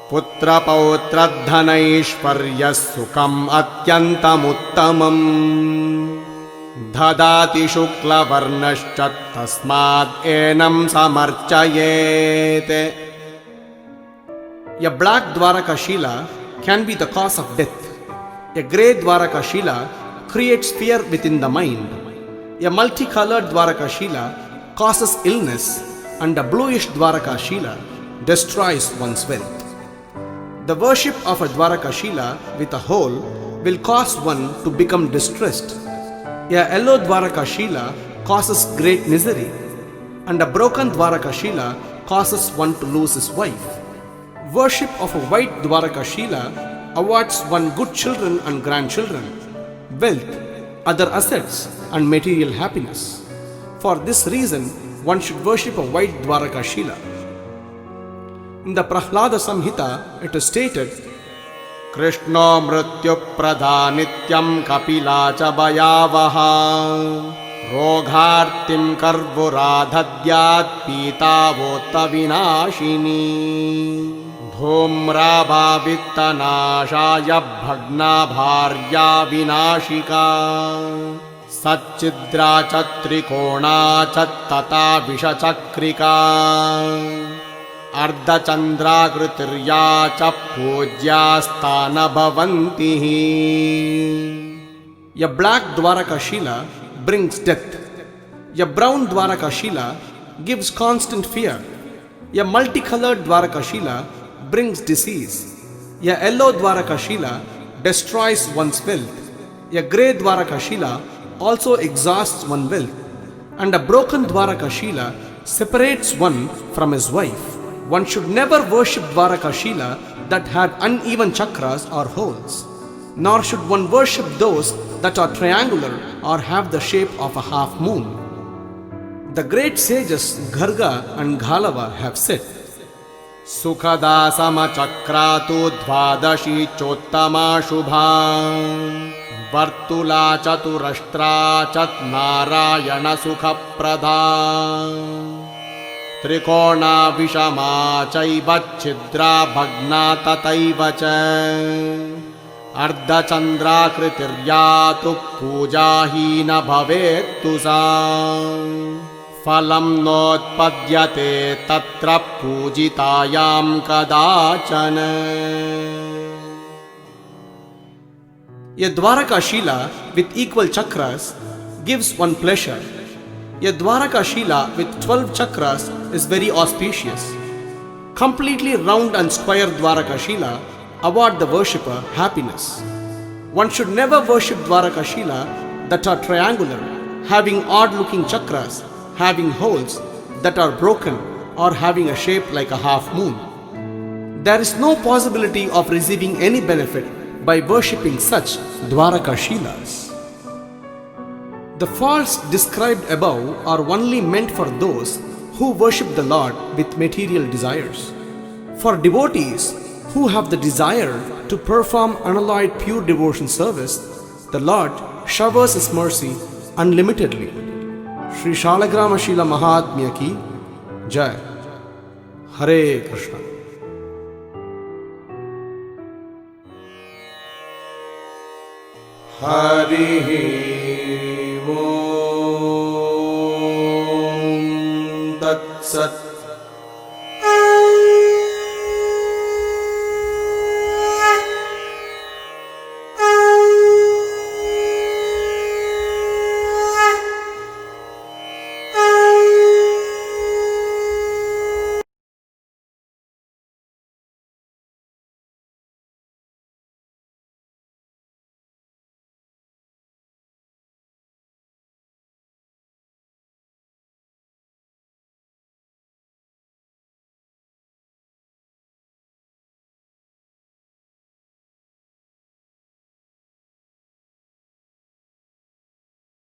Putra pautra dhanaishvarya sukham atyantam uttamam Dhadati shukla varnashcha tasmad enam samarchayete. A black Dwarakashila can be the cause of death. A grey Dwarakashila creates fear within the mind. A multicolored Dwarakashila causes illness, and a bluish Dwarakashila destroys one's wealth. The worship of a Dwarakashila with a hole will cause one to become distressed. A yellow Dwarakashila causes great misery, and a broken Dwarakashila causes one to lose his wife. Worship of a white Dwarakashila awards one good children and grandchildren, wealth, other assets, and material happiness. For this reason, one should worship a white Dwarakashila. In the Prahlada Samhita, it is stated, Krishna mrityu pradhanityam kapila cha bhayavaha roghartim karvuradhadyat pitavota vinashini dhumra bhavittanashaya bhagna bharya vinashika Satchidra chatrikona chattata vishachakrika Ardha kritirya cha pujya sthana bhavantihi. A black Dwarakashila brings death. A brown Dwarakashila gives constant fear. A multicolored Dwarakashila brings disease. A yellow Dwarakashila destroys one's wealth. A grey Dwarakashila also exhausts one's wealth. And a broken Dwarakashila separates one from his wife. One should never worship Dwarakashila that had uneven chakras or holes. Nor should one worship those that are triangular or have the shape of a half moon. The great sages Garga and Ghalava have said, Sukhada samachakratu dvadashi chottama shubha Vartula chaturashtra chat narayana sukha pradha त्रिकोणा विषमा चैव छिद्रा भग्ना तथैव च अर्धचन्द्राकृतिर्या तु पूजाहीन भवेत्तु सा फलं नोत्पद्यते तत्र पूजितायां कदाचन. A Dwaraka Shila with equal chakras gives one pleasure. A Dwaraka Shila with 12 chakras is very auspicious. Completely round and square Dwaraka Shila award the worshipper happiness. One should never worship Dwaraka Shila that are triangular, having odd-looking chakras, having holes that are broken, or having a shape like a half moon. There is no possibility of receiving any benefit by worshipping such Dwaraka Shilas. The faults described above are only meant for those who worship the Lord with material desires. For devotees who have the desire to perform unalloyed pure devotion service, the Lord showers His mercy unlimitedly. Sri Shalagrama Shila Mahatmya ki Jai. Hare Krishna. Harihi Om Tat Sat.